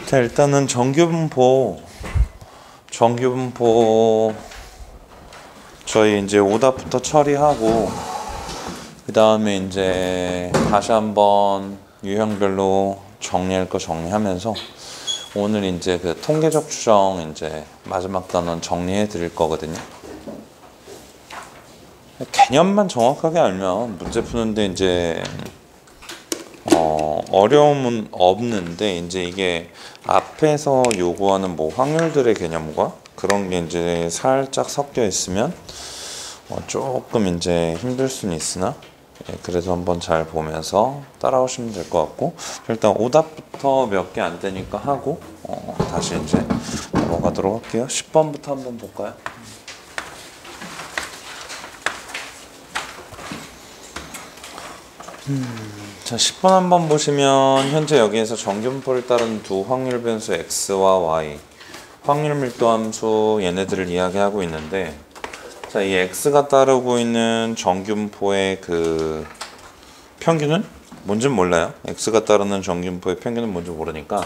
자, 일단은 정규분포 저희 이제 오답부터 처리하고 그 다음에 이제 다시 한번 유형별로 정리할 거 정리하면서 오늘 이제 그 통계적 추정 이제 마지막 단원 정리해 드릴 거거든요. 개념만 정확하게 알면 문제 푸는데 이제 어려움은 없는데 이제 이게 앞에서 요구하는 뭐 확률들의 개념과 그런 게 이제 살짝 섞여 있으면 조금 이제 힘들 수는 있으나 그래서 한번 잘 보면서 따라오시면 될 것 같고 일단 오답부터 몇 개 안 되니까 하고 다시 이제 넘어가도록 할게요. 10번부터 한번 볼까요? 자, 10번 한번 보시면 현재 여기에서 정규분포를 따른 두 확률 변수 x와 y 확률 밀도 함수 얘네들을 이야기하고 있는데 자, 이 x가 따르고 있는 정규분포의 그 평균은 뭔지 몰라요. x가 따르는 정규분포의 평균은 뭔지 모르니까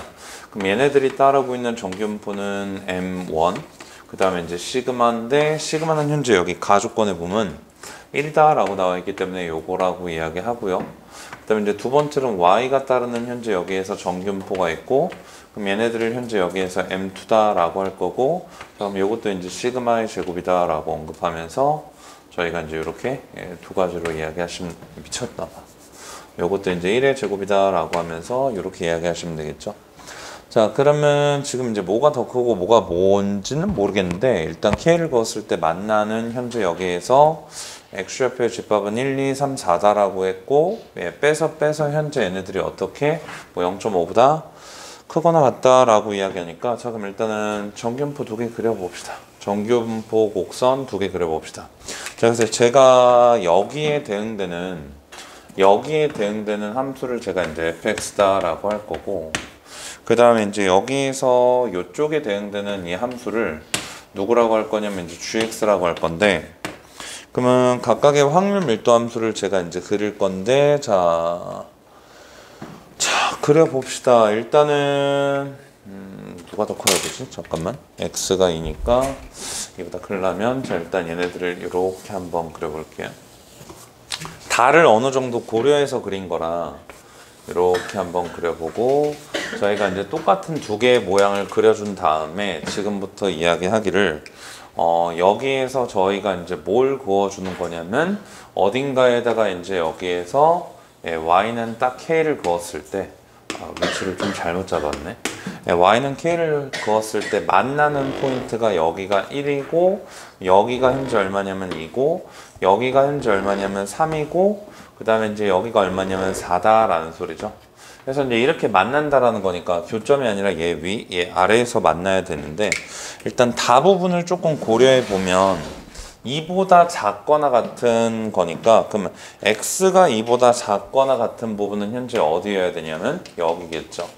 그럼 얘네들이 따르고 있는 정규분포는 m1 그 다음에 이제 시그마인데 시그마는 현재 여기 가조건에 보면 1이다 라고 나와 있기 때문에 요거라고 이야기하고요. 그 다음에 이제 두 번째는 y가 따르는 현재 여기에서 정규분포가 있고 그럼 얘네들을 현재 여기에서 m2다 라고 할 거고 그럼 요것도 이제 시그마의 제곱이다 라고 언급하면서 저희가 이제 이렇게 두 가지로 이야기하시면 미쳤나봐. 요것도 이제 1의 제곱이다 라고 하면서 이렇게 이야기하시면 되겠죠. 자, 그러면 지금 이제 뭐가 더 크고 뭐가 뭔지는 모르겠는데 일단 k를 그었을 때 만나는 현재 여기에서 x좌표의 집합은 1, 2, 3, 4다라고 했고 빼서 현재 얘네들이 어떻게 뭐 0.5보다 크거나 같다라고 이야기하니까 자, 그럼 일단은 정규분포 두 개 그려봅시다. 정규분포 곡선 두 개 그려봅시다. 자, 그래서 제가 여기에 대응되는 함수를 제가 이제 fx다라고 할 거고 그 다음에 이제 여기에서 이쪽에 대응되는 이 함수를 누구라고 할 거냐면 이제 gx라고 할 건데 그러면 각각의 확률 밀도 함수를 제가 이제 그릴 건데 자 그려봅시다. 일단은 누가 더 커야 되지? 잠깐만 x가 2니까 이보다 크려면 자 일단 얘네들을 이렇게 한번 그려볼게요. 달을 어느 정도 고려해서 그린 거라 이렇게 한번 그려보고 저희가 이제 똑같은 두 개의 모양을 그려준 다음에 지금부터 이야기하기를 여기에서 저희가 이제 뭘 그어주는 거냐면 어딘가에다가 이제 여기에서 y는 딱 k를 그었을 때 위치를 좀 잘못 잡았네. y는 k를 그었을 때 만나는 포인트가 여기가 1이고 여기가 현재 얼마냐면 2고 여기가 현재 얼마냐면 3이고 그 다음에 이제 여기가 얼마냐면 4다라는 소리죠. 그래서 이제 이렇게 만난다라는 거니까 교점이 아니라 얘 위, 얘 아래에서 만나야 되는데 일단 다 부분을 조금 고려해 보면 2보다 작거나 같은 거니까 그러면 x가 2보다 작거나 같은 부분은 현재 어디여야 되냐면 여기겠죠.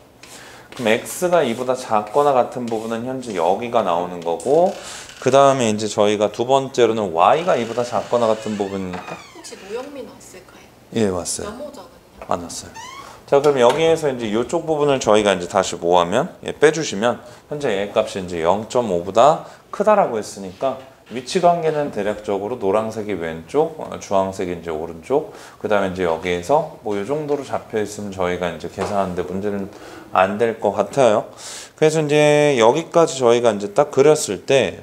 그럼 x가 2보다 작거나 같은 부분은 현재 여기가 나오는 거고 그 다음에 이제 저희가 두 번째로는 y가 2보다 작거나 같은 부분이니까 혹시 노영민 왔을까요? 예, 왔어요. 나모자는요? 안 왔어요. 자, 그럼 여기에서 이제 이쪽 부분을 저희가 이제 다시 뭐하면 빼주시면 현재 얘 값이 이제 0.5보다 크다라고 했으니까 위치 관계는 대략적으로 노란색이 왼쪽, 주황색이 이제 오른쪽, 그 다음에 이제 여기에서 뭐 이 정도로 잡혀 있으면 저희가 이제 계산하는데 문제는 안 될 것 같아요. 그래서 이제 여기까지 저희가 이제 딱 그렸을 때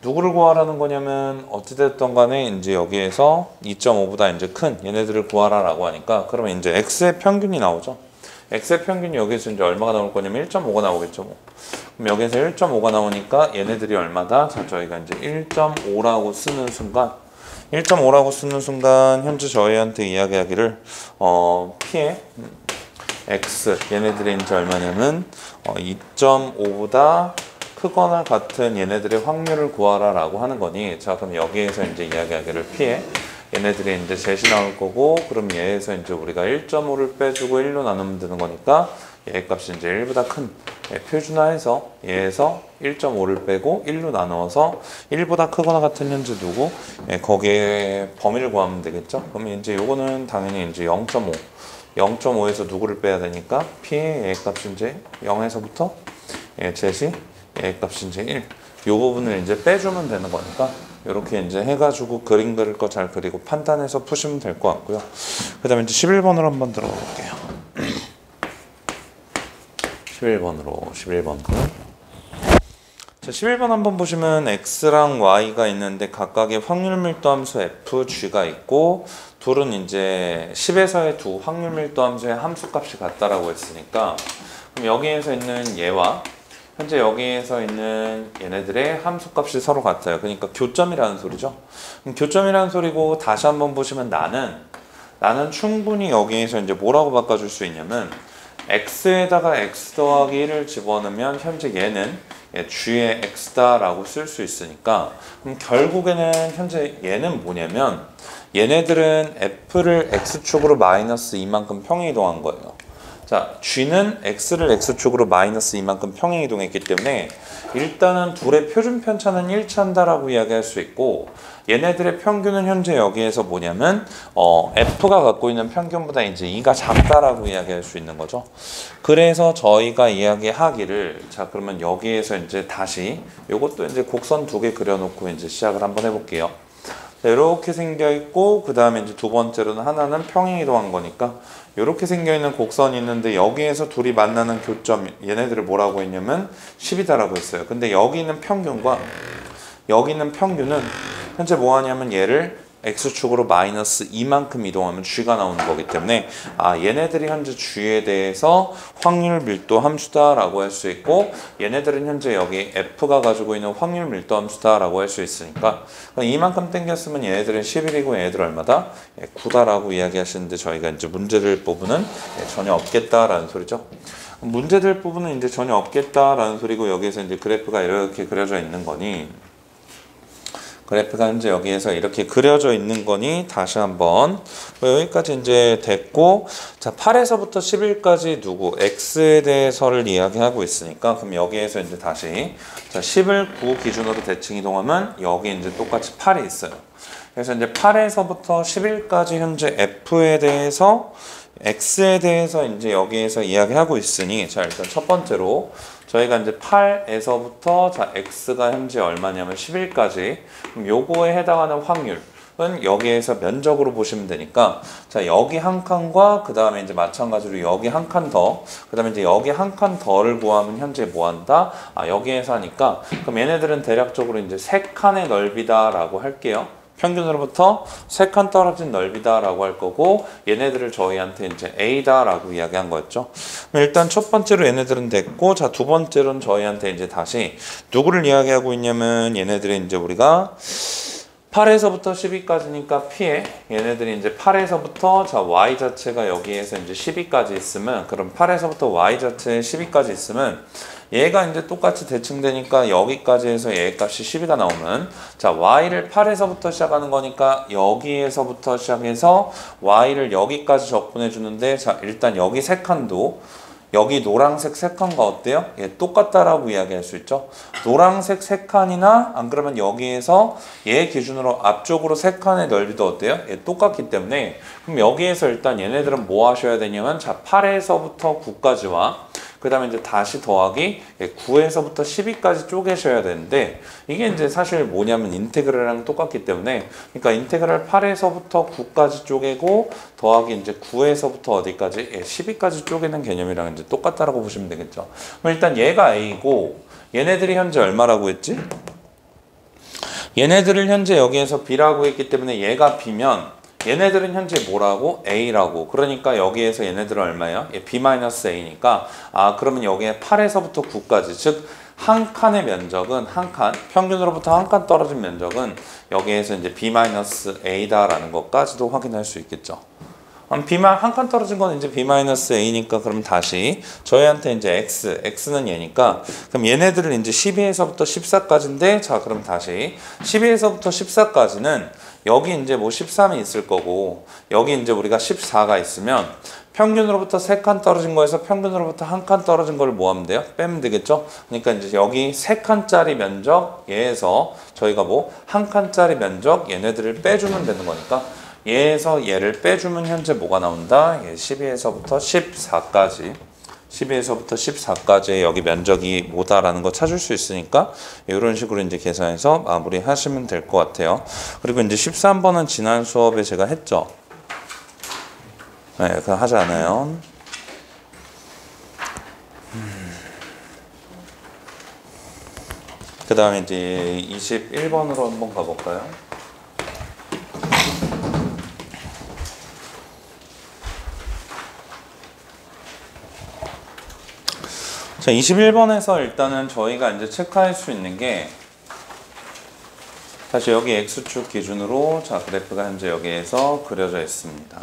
누구를 구하라는 거냐면 어찌됐든 간에 이제 여기에서 2.5보다 이제 큰 얘네들을 구하라라고 하니까 그러면 이제 x의 평균이 나오죠. x의 평균이 여기서 이제 얼마가 나올 거냐면 1.5가 나오겠죠. 뭐. 그럼 여기서 1.5가 나오니까 얘네들이 얼마다? 자, 저희가 이제 1.5라고 쓰는 순간 현재 저희한테 이야기하기를 p의 x 얘네들이 이제 얼마냐면 2.5보다 크거나 같은 얘네들의 확률을 구하라 라고 하는 거니 자 그럼 여기에서 이제 이야기하기를 p에 얘네들이 이제 셋이 나올 거고 그럼 얘에서 이제 우리가 1.5를 빼주고 1로 나누면 되는 거니까 얘 값이 이제 1보다 큰 표준화해서 얘에서 1.5를 빼고 1로 나누어서 1보다 크거나 같은 현재 누구 거기에 범위를 구하면 되겠죠. 그러면 이제 요거는 당연히 이제 0.5 0.5에서 누구를 빼야 되니까 P의 A값이 이제 0에서부터 Z이 A값이 이제 1. 요 부분을 이제 빼주면 되는 거니까 이렇게 이제 해가지고 그림 그릴 거 잘 그리고 판단해서 푸시면 될 것 같고요. 그 다음에 이제 11번으로 한번 들어가 볼게요. 11번 자, 11번 한번 보시면 X랑 Y가 있는데 각각의 확률 밀도 함수 FG가 있고 둘은 이제 10에서의 두 확률 밀도 함수의 함수값이 같다라고 했으니까 그럼 여기에서 있는 얘와 현재 여기에서 있는 얘네들의 함수값이 서로 같아요. 그러니까 교점이라는 소리죠. 그럼 교점이라는 소리고 다시 한번 보시면 나는 충분히 여기에서 이제 뭐라고 바꿔줄 수 있냐면 x에다가 x 더하기 1을 집어넣으면 현재 얘는 g의 x다라고 쓸 수 있으니까 그럼 결국에는 현재 얘는 뭐냐면 얘네들은 f를 x축으로 마이너스 2만큼 평행이동한 거예요. 자, g는 x를 x축으로 마이너스 2만큼 평행이동했기 때문에 일단은 둘의 표준 편차는 일치한다라고 이야기할 수 있고 얘네들의 평균은 현재 여기에서 뭐냐면 f가 갖고 있는 평균보다 이제 2가 작다라고 이야기할 수 있는 거죠. 그래서 저희가 이야기하기를 자 그러면 여기에서 이제 다시 요것도 이제 곡선 두 개 그려놓고 이제 시작을 한번 해볼게요. 이렇게 생겨 있고 그 다음에 이제 두 번째로는 하나는 평행이동한 거니까 이렇게 생겨 있는 곡선이 있는데 여기에서 둘이 만나는 교점 얘네들을 뭐라고 했냐면 10이다라고 했어요. 근데 여기 있는 평균과 여기 있는 평균은 현재 뭐 하냐면 얘를 x축으로 마이너스 2만큼 이동하면 g가 나오는 거기 때문에 얘네들이 현재 g에 대해서 확률 밀도 함수다라고 할 수 있고 얘네들은 현재 여기 f가 가지고 있는 확률 밀도 함수다라고 할 수 있으니까 이만큼 땡겼으면 얘네들은 11이고 얘네들 얼마다? 9다라고 이야기하시는데 저희가 이제 문제될 부분은 전혀 없겠다라는 소리죠. 문제될 부분은 이제 전혀 없겠다라는 소리고 여기에서 이제 그래프가 이렇게 그려져 있는 거니 그래프가 현재 여기에서 이렇게 그려져 있는 거니 다시 한번 여기까지 이제 됐고 자 8에서부터 11까지 누구 x에 대해서를 이야기하고 있으니까 그럼 여기에서 이제 다시 자 10을 9 기준으로 대칭 이동하면 여기 이제 똑같이 8이 있어요. 그래서 이제 8에서부터 11까지 현재 f에 대해서 x에 대해서 이제 여기에서 이야기하고 있으니 자 일단 첫 번째로 저희가 이제 8에서부터 자 x가 현재 얼마냐면 11까지 그럼 요거에 해당하는 확률은 여기에서 면적으로 보시면 되니까 자 여기 한 칸과 그 다음에 이제 마찬가지로 여기 한 칸 더 그 다음에 이제 여기 한 칸 더를 구하면 현재 뭐 한다? 여기에서 하니까 그럼 얘네들은 대략적으로 이제 3칸의 넓이다라고 할게요. 평균으로부터 3칸 떨어진 넓이다라고 할 거고 얘네들을 저희한테 이제 A다라고 이야기한 거였죠. 일단 첫 번째로 얘네들은 됐고 자 두 번째로는 저희한테 이제 다시 누구를 이야기하고 있냐면 얘네들이 이제 우리가 8에서부터 12까지니까 P에 얘네들이 이제 8에서부터 자 Y 자체가 여기에서 이제 12까지 있으면 그럼 8에서부터 Y 자체에 12까지 있으면 얘가 이제 똑같이 대칭되니까 여기까지 해서 얘 값이 12가 나오면 자 y를 8에서부터 시작하는 거니까 여기에서부터 시작해서 y를 여기까지 적분해 주는데 자 일단 여기 세 칸도 여기 노란색 세 칸과 어때요? 얘 똑같다라고 이야기할 수 있죠. 노란색 세 칸이나 안 그러면 여기에서 얘 기준으로 앞쪽으로 세 칸의 넓이도 어때요? 얘 똑같기 때문에 그럼 여기에서 일단 얘네들은 뭐 하셔야 되냐면 자 8에서부터 9까지와 그 다음에 이제 다시 더하기 9에서부터 12까지 쪼개셔야 되는데 이게 이제 사실 뭐냐면 인테그랄이랑 똑같기 때문에 그러니까 인테그랄 8에서부터 9까지 쪼개고 더하기 이제 9에서부터 어디까지 12까지 쪼개는 개념이랑 이제 똑같다라고 보시면 되겠죠. 그럼 일단 얘가 A고 얘네들이 현재 얼마라고 했지? 얘네들을 현재 여기에서 B라고 했기 때문에 얘가 B면 얘네들은 현재 뭐라고? A라고. 그러니까 여기에서 얘네들은 얼마예요? B-A니까 그러면 여기에 8에서부터 9까지 즉 한 칸의 면적은 한 칸, 평균으로부터 한 칸 떨어진 면적은 여기에서 이제 B-A다라는 것까지도 확인할 수 있겠죠. 한 칸 떨어진 건 이제 B-A니까 그럼 다시 저희한테 이제 X는 얘니까 그럼 얘네들을 이제 12에서부터 14까지인데 자 그럼 다시 12에서부터 14까지는 여기 이제 뭐 13이 있을 거고 여기 이제 우리가 14가 있으면 평균으로부터 3칸 떨어진 거에서 평균으로부터 한 칸 떨어진 걸 뭐 하면 돼요? 빼면 되겠죠? 그러니까 이제 여기 3칸짜리 면적 얘에서 저희가 뭐 한 칸짜리 면적 얘네들을 빼주면 되는 거니까 얘에서 얘를 빼주면 현재 뭐가 나온다? 얘 12에서부터 14까지 12에서부터 14까지의 여기 면적이 뭐다라는 거 찾을 수 있으니까 이런 식으로 이제 계산해서 마무리 하시면 될 것 같아요. 그리고 이제 13번은 지난 수업에 제가 했죠. 네, 그거 하지 않아요. 그 다음에 이제 21번으로 한번 가볼까요? 자, 21번에서 일단은 저희가 이제 체크할 수 있는 게 다시 여기 X축 기준으로 자 그래프가 현재 여기에서 그려져 있습니다.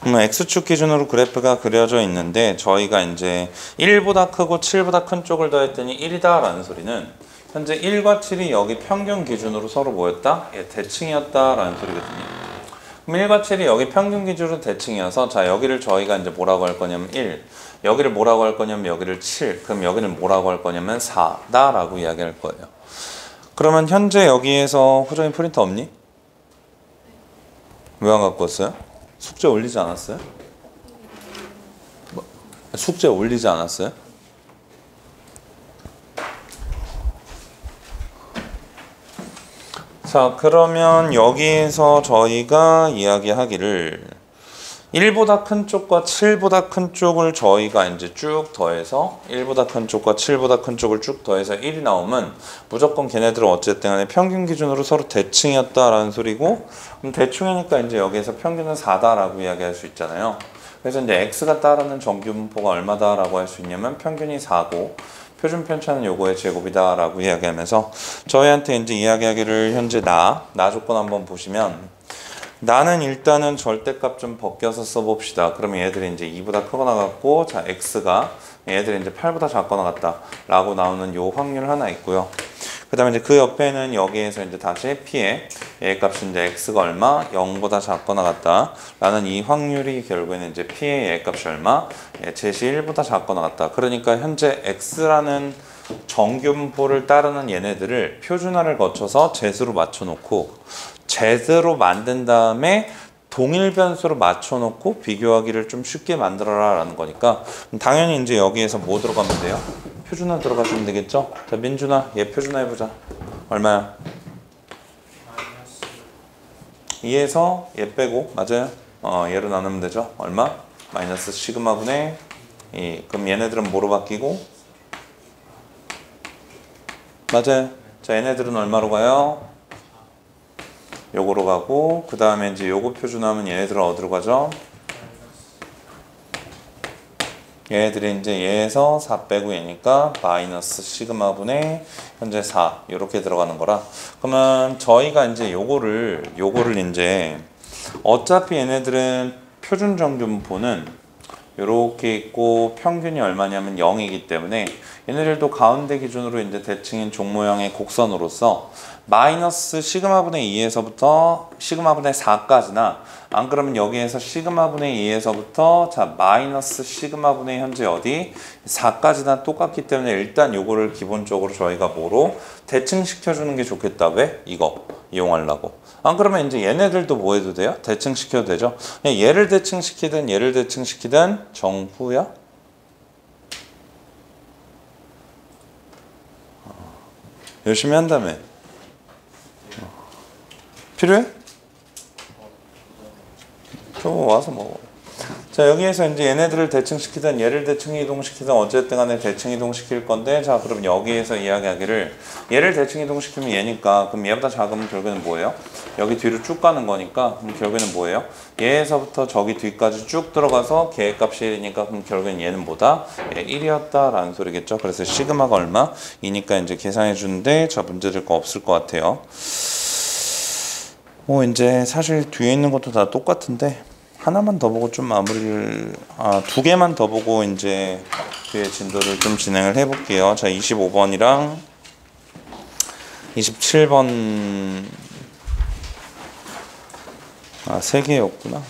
X축 기준으로 그래프가 그려져 있는데 저희가 이제 1보다 크고 7보다 큰 쪽을 더했더니 1이다 라는 소리는 현재 1과 7이 여기 평균 기준으로 서로 뭐였다? 예, 대칭이었다 라는 소리거든요. 그럼 1과 7이 여기 평균 기준으로 대칭이어서 자 여기를 저희가 이제 뭐라고 할 거냐면 1, 여기를 뭐라고 할 거냐면 여기를 7, 그럼 여기는 뭐라고 할 거냐면 4다 라고 이야기할 거예요. 그러면 현재 여기에서 호정이 프린터 없니? 왜 안 갖고 왔어요? 숙제 올리지 않았어요? 숙제 올리지 않았어요? 자, 그러면 여기에서 저희가 이야기하기를 1보다 큰 쪽과 7보다 큰 쪽을 저희가 이제 쭉 더해서 1보다 큰 쪽과 7보다 큰 쪽을 쭉 더해서 1이 나오면 무조건 걔네들은 어쨌든 간에 평균 기준으로 서로 대칭이었다라는 소리고, 그럼 대충이니까 이제 여기에서 평균은 4다라고 이야기할 수 있잖아요. 그래서 이제 x가 따르는 정규분포가 얼마다라고 할 수 있냐면 평균이 4고 표준 편차는 요거의 제곱이다라고 이야기하면서 저희한테 이제 이야기하기를 현재 나 조건 한번 보시면 나는 일단은 절대값 좀 벗겨서 써봅시다. 그러면 얘들이 이제 2보다 크거나 같고, 자, x가 얘들이 이제 8보다 작거나 같다 라고 나오는 요 확률 하나 있고요. 그 다음에 이제 그 옆에는 여기에서 이제 다시 p의 얘 값이 이제 x가 얼마? 0보다 작거나 같다 라는 이 확률이 결국에는 이제 p의 얘 값이 얼마? 제시 1보다 작거나 같다. 그러니까 현재 x라는 정규분포를 따르는 얘네들을 표준화를 거쳐서 제수로 맞춰놓고 제대로 만든 다음에 동일 변수로 맞춰놓고 비교하기를 좀 쉽게 만들어라 라는 거니까 당연히 이제 여기에서 뭐 들어가면 돼요? 표준화 들어가시면 되겠죠? 자, 민준아, 얘 표준화 해보자. 얼마야? 2에서 얘 빼고, 맞아요? 얘로 나누면 되죠? 얼마? 마이너스 시그마분의 2. 그럼 얘네들은 뭐로 바뀌고? 맞아요. 자, 얘네들은 얼마로 가요? 요거로 가고, 그 다음에 이제 요거 표준하면 얘네들은 어디로 가죠? 얘네들이 이제 얘에서 4 빼고 얘니까 마이너스 시그마분의 현재 4 이렇게 들어가는 거라. 그러면 저희가 이제 요거를 이제 어차피 얘네들은 표준 정규분포는 요렇게 있고 평균이 얼마냐면 0이기 때문에 얘네들도 가운데 기준으로 이제 대칭인 종 모양의 곡선으로서 마이너스 시그마분의 2에서부터 시그마분의 4까지나 안 그러면 여기에서 시그마분의 2에서부터 자 마이너스 시그마분의 현재 어디 4까지나 똑같기 때문에 일단 요거를 기본적으로 저희가 뭐로 대칭시켜주는 게 좋겠다. 왜? 이거 이용하려고. 안 그러면 이제 얘네들도 뭐 해도 돼요? 대칭시켜도 되죠. 얘를 대칭시키든 얘를 대칭시키든 정후야? 열심히 한다며. 필요해? 저 와서 먹어. 자, 여기에서 이제 얘네들을 대칭시키든 얘를 대칭 이동시키든 어쨌든 간에 대칭 이동시킬 건데, 자, 그럼 여기에서 이야기하기를 얘를 대칭 이동시키면 얘니까 그럼 얘보다 작으면 결국에는 뭐예요? 여기 뒤로 쭉 가는 거니까 그럼 결국에는 뭐예요? 얘에서부터 저기 뒤까지 쭉 들어가서 계획값이 1이니까 그럼 결국엔 얘는 뭐다? 1이었다 라는 소리겠죠. 그래서 시그마가 얼마? 이니까 이제 계산해 주는데 자 문제 될 거 없을 것 같아요. 뭐 이제 사실 뒤에 있는 것도 다 똑같은데 하나만 더 보고 좀 마무리를 두 개만 더 보고 이제 뒤에 진도를 좀 진행을 해볼게요. 자, 25번이랑 27번 세 개였구나.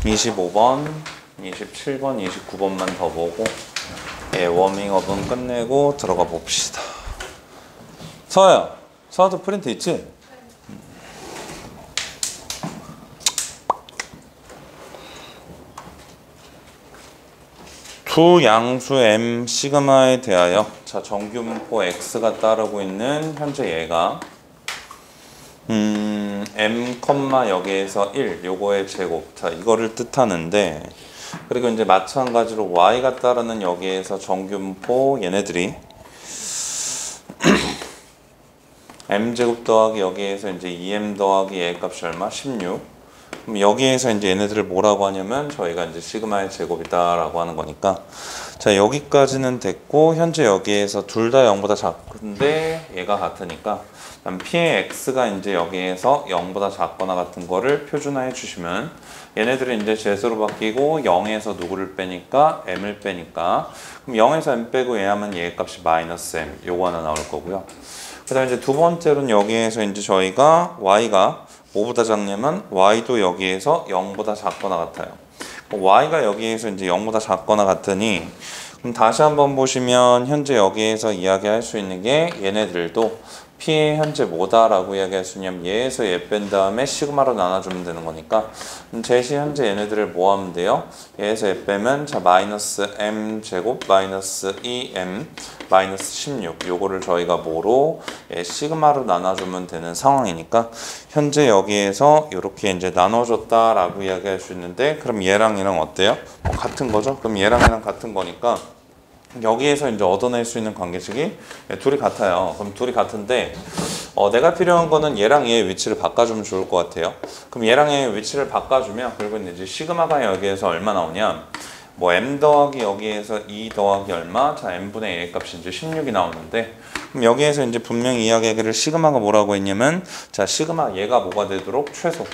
25번, 27번, 29번만 더 보고 워밍업은 끝내고 들어가 봅시다. 서아야, 서아도 프린트 있지? 두 양수 m 시그마에 대하여 자 정규분포 x가 따르고 있는 현재 얘가 m, 여기에서 1 요거의 제곱 자 이거를 뜻하는데 그리고 이제 마찬가지로 y가 따르는 여기에서 정규분포 얘네들이 m제곱 더하기 여기에서 이제 2m 더하기 얘 값이 얼마? 16. 그럼 여기에서 이제 얘네들을 뭐라고 하냐면 저희가 이제 시그마의 제곱이다라고 하는 거니까 자 여기까지는 됐고 현재 여기에서 둘 다 0보다 작은데 얘가 같으니까 P의 x가 이제 여기에서 0보다 작거나 같은 거를 표준화해 주시면 얘네들이 이제 제수로 바뀌고 0에서 누구를 빼니까 m을 빼니까 그럼 0에서 m 빼고 얘 하면 얘 값이 마이너스 m 요거 하나 나올 거고요. 그 다음에 이제 두 번째로는 여기에서 이제 저희가 y가 뭐보다 작냐면 y도 여기에서 0보다 작거나 같아요. y가 여기에서 이제 0보다 작거나 같으니 그럼 다시 한번 보시면 현재 여기에서 이야기할 수 있는 게 얘네들도 P의 현재 뭐다라고 이야기할 수 있냐면 얘에서 얘 뺀 다음에 시그마로 나눠주면 되는 거니까 제시 현재 얘네들을 뭐 하면 돼요? 얘에서 얘 빼면 자 마이너스 m 제곱 마이너스 2m 마이너스 16 요거를 저희가 뭐로 얘 시그마로 나눠주면 되는 상황이니까 현재 여기에서 이렇게 이제 나눠줬다라고 이야기할 수 있는데 그럼 얘랑 얘랑 어때요? 같은 거죠? 그럼 얘랑 얘랑 같은 거니까 여기에서 이제 얻어낼 수 있는 관계식이 둘이 같아요. 그럼 둘이 같은데 내가 필요한 거는 얘랑 얘의 위치를 바꿔주면 좋을 것 같아요. 그럼 얘랑 얘의 위치를 바꿔주면 그리고 이제 시그마가 여기에서 얼마 나오냐? 뭐 m 더하기 여기에서 2 더하기 얼마? 자 m분의 a 값이 이제 16이 나오는데 그럼 여기에서 이제 분명히 이야기하기를 시그마가 뭐라고 했냐면 자 시그마 얘가 뭐가 되도록 최소.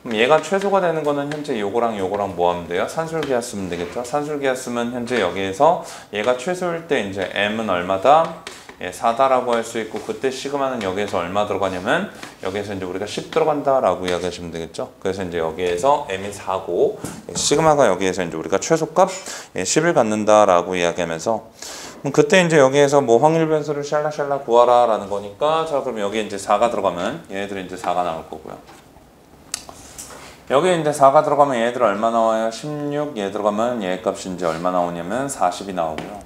그럼 얘가 최소가 되는 거는 현재 요거랑 요거랑 뭐 하면 돼요? 산술기하 쓰면 되겠죠? 산술기하 쓰면 현재 여기에서 얘가 최소일 때 이제 m은 얼마다? 4다라고 할 수 있고 그때 시그마는 여기에서 얼마 들어가냐면 여기에서 이제 우리가 10 들어간다라고 이야기하시면 되겠죠? 그래서 이제 여기에서 m이 4고 시그마가 여기에서 이제 우리가 최소값 10을 갖는다라고 이야기하면서 그럼 그때 이제 여기에서 뭐 확률 변수를 샬라샬라 구하라라는 거니까 자 그럼 여기 이제 4가 들어가면 얘네들이 이제 4가 나올 거고요. 여기 이제 4가 들어가면 얘들 얼마 나와요? 16. 얘 들어가면 얘 값이 이제 얼마 나오냐면 40이 나오고요.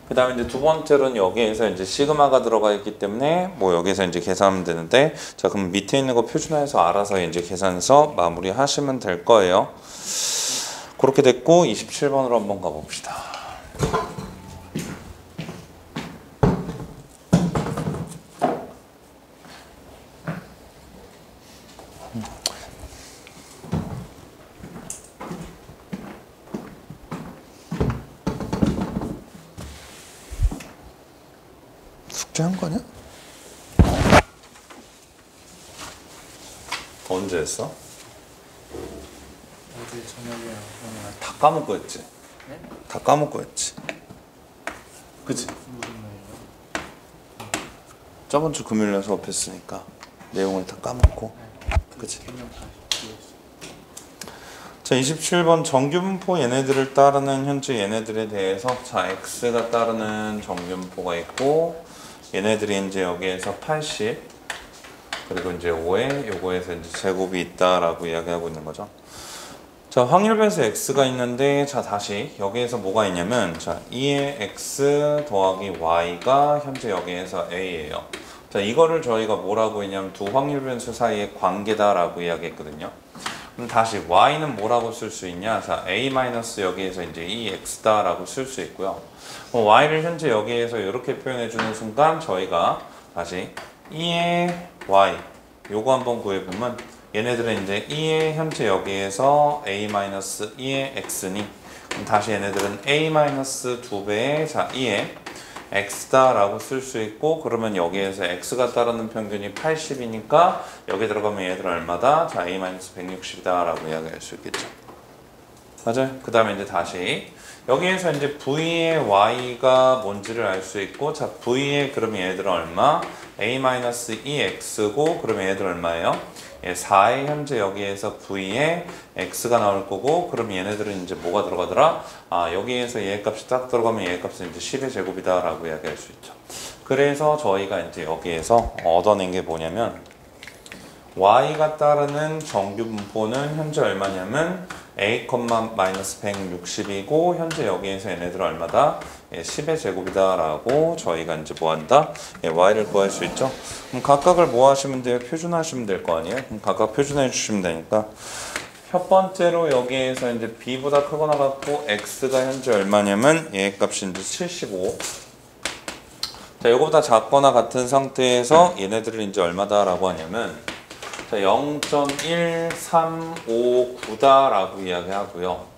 그 다음에 이제 두 번째로는 여기에서 이제 시그마가 들어가 있기 때문에 뭐 여기에서 이제 계산하면 되는데 자 그럼 밑에 있는 거 표준화해서 알아서 이제 계산해서 마무리 하시면 될 거예요. 그렇게 됐고 27번으로 한번 가봅시다. 숙제한 거 아니야? 언제 했어? 어제 저녁에 오늘 다 까먹고 했지? 네? 다 까먹고 했지? 그치? 무슨 말이에요? 저번 주 금요일에 수업했으니까 내용을 다 까먹고 그치? 개념 다시 기억했어요. 자 27번 정규분포 얘네들을 따르는 현재 얘네들에 대해서 자 x가 따르는 정규분포가 있고 얘네들이 이제 여기에서 80 그리고 이제 5에 요거에서 이제 제곱이 있다라고 이야기하고 있는 거죠. 자 확률 변수 x가 있는데 자 다시 여기에서 뭐가 있냐면 자 2의 x 더하기 y가 현재 여기에서 a예요. 자 이거를 저희가 뭐라고 했냐면 두 확률 변수 사이의 관계다라고 이야기했거든요. 그럼 다시 y는 뭐라고 쓸 수 있냐? 자 a 마이너스 여기에서 이제 2x다라고 쓸 수 있고요. y를 현재 여기에서 이렇게 표현해 주는 순간 저희가 다시 2의 y 요거 한번 구해 보면 얘네들은 이제 2의 현재 여기에서 a 마이너스 2의 x니 그럼 다시 얘네들은 a 마이너스 2배의 자 2의 x다라고 쓸 수 있고 그러면 여기에서 x가 따르는 평균이 80이니까 여기 들어가면 얘들 얼마다? 자 a-160이다 라고 이야기할 수 있겠죠. 맞아요. 그 다음에 이제 다시 여기에서 이제 v의 y가 뭔지를 알 수 있고 자 v의 그러면 얘들은 얼마? a-2x고 그러면 얘들 얼마예요? 4의 현재 여기에서 v의 x가 나올 거고 그럼 얘네들은 이제 뭐가 들어가더라? 아 여기에서 얘 값이 딱 들어가면 얘 값은 이제 10의 제곱이다 라고 이야기할 수 있죠. 그래서 저희가 이제 여기에서 얻어낸 게 뭐냐면 y가 따르는 정규분포는 현재 얼마냐면 a, 마이너스 160이고 현재 여기에서 얘네들 얼마다? 10의 제곱이다 라고 저희가 이제 뭐 한다? y를 구할 수 있죠. 그럼 각각을 뭐 하시면 돼요? 표준하시면 될 거 아니에요? 그럼 각각 표준해 주시면 되니까 첫 번째로 여기에서 이제 b보다 크거나 같고 x가 현재 얼마냐면 얘 값이 이제 75. 자, 이거보다 작거나 같은 상태에서 얘네들을 이제 얼마다 라고 하냐면 자, 0.1359다 라고 이야기하고요.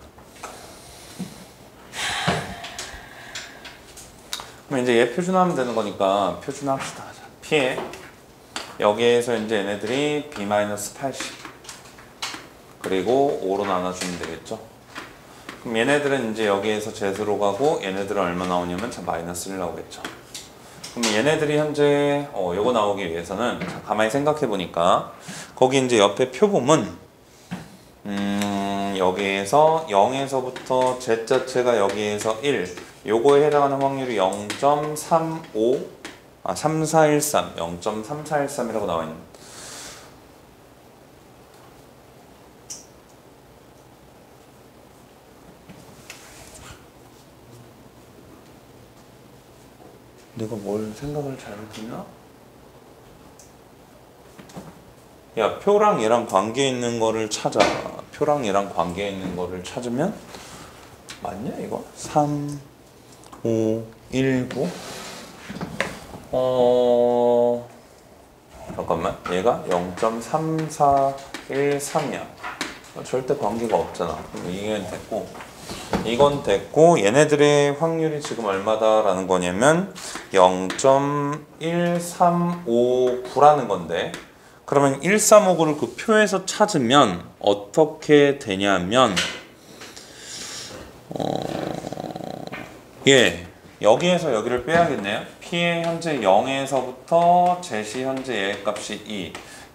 그럼 이제 얘 표준하면 되는 거니까 표준합시다. 자, P에 여기에서 이제 얘네들이 B-80 그리고 5로 나눠주면 되겠죠. 그럼 얘네들은 이제 여기에서 제수로 가고 얘네들은 얼마 나오냐면 자, 마이너스 1 나오겠죠. 그럼 얘네들이 현재 요거 나오기 위해서는 자, 가만히 생각해 보니까 거기 이제 옆에 표범은 여기에서 0에서부터 z 자체가 여기에서 1 요거에 해당하는 확률이 0.3413 0.3413이라고 나와 있는. 내가 뭘 생각을 잘못했나? 야, 표랑 얘랑 관계 있는 거를 찾아. 표랑 얘랑 관계 있는 거를 찾으면 맞냐 이거? 3, 5, 1, 9 잠깐만 얘가 0.3413이야 절대 관계가 없잖아. 그럼 이건 됐고 이건 됐고 얘네들의 확률이 지금 얼마다라는 거냐면 0.1359라는 건데 그러면 1359를 그 표에서 찾으면 어떻게 되냐면 예 여기에서 여기를 빼야겠네요. P의 현재 0에서부터 제시 현재 얘의 값이 2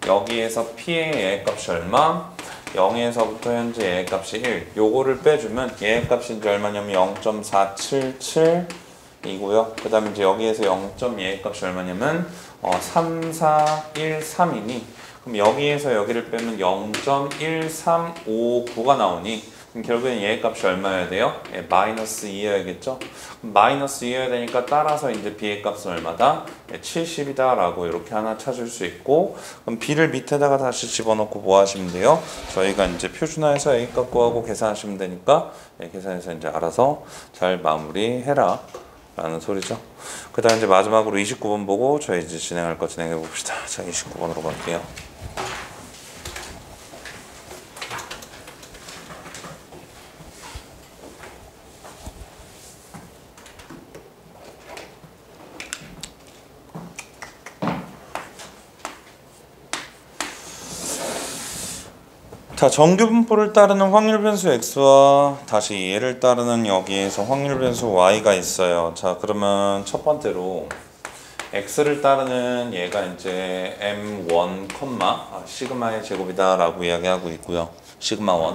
여기에서 P의 얘의 값이 얼마? 0에서부터 현재 얘의 값이 1 요거를 빼주면 얘의 값이 이제 얼마냐면 0.477이고요. 그 다음에 이제 여기에서 0. 얘의 값이 얼마냐면 3413이니 그럼 여기에서 여기를 빼면 0.1359가 나오니 그럼 결국엔 얘의 값이 얼마여야 돼요? 마이너스 2여야겠죠? 마이너스 2여야 되니까 따라서 이제 b의 값은 얼마다? 70이다 라고 이렇게 하나 찾을 수 있고 그럼 b를 밑에다가 다시 집어넣고 뭐 하시면 돼요? 저희가 이제 표준화해서 a 값 구하고 계산하시면 되니까 계산해서 이제 알아서 잘 마무리해라 라는 소리죠. 그 다음 이제 마지막으로 29번 보고 저희 이제 진행할 거 진행해 봅시다. 자, 29번으로 갈게요. 자, 정규 분포를 따르는 확률 변수 x와 다시 얘를 따르는 여기에서 확률 변수 y가 있어요. 자, 그러면 첫 번째로 x를 따르는 얘가 이제 m1, 시그마의 제곱이다 라고 이야기하고 있고요. 시그마 1.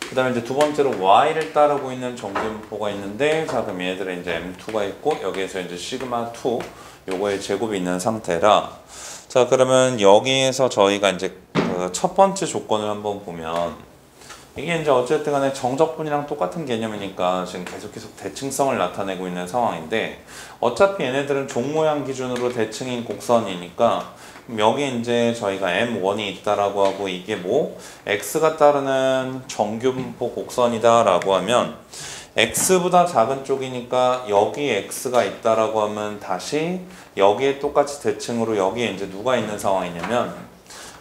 그 다음에 이제 두 번째로 y를 따르고 있는 정규 분포가 있는데 자, 그럼 얘들은 이제 m2가 있고 여기에서 이제 시그마 2 요거의 제곱이 있는 상태라 자, 그러면 여기에서 저희가 이제 그 첫 번째 조건을 한번 보면 이게 이제 어쨌든 간에 정적분이랑 똑같은 개념이니까 지금 계속 대칭성을 나타내고 있는 상황인데 어차피 얘네들은 종 모양 기준으로 대칭인 곡선이니까 여기 이제 저희가 M1이 있다라고 하고 이게 뭐 X가 따르는 정규 분포 곡선이다 라고 하면 X보다 작은 쪽이니까 여기 X가 있다라고 하면 다시 여기에 똑같이 대칭으로 여기에 이제 누가 있는 상황이냐면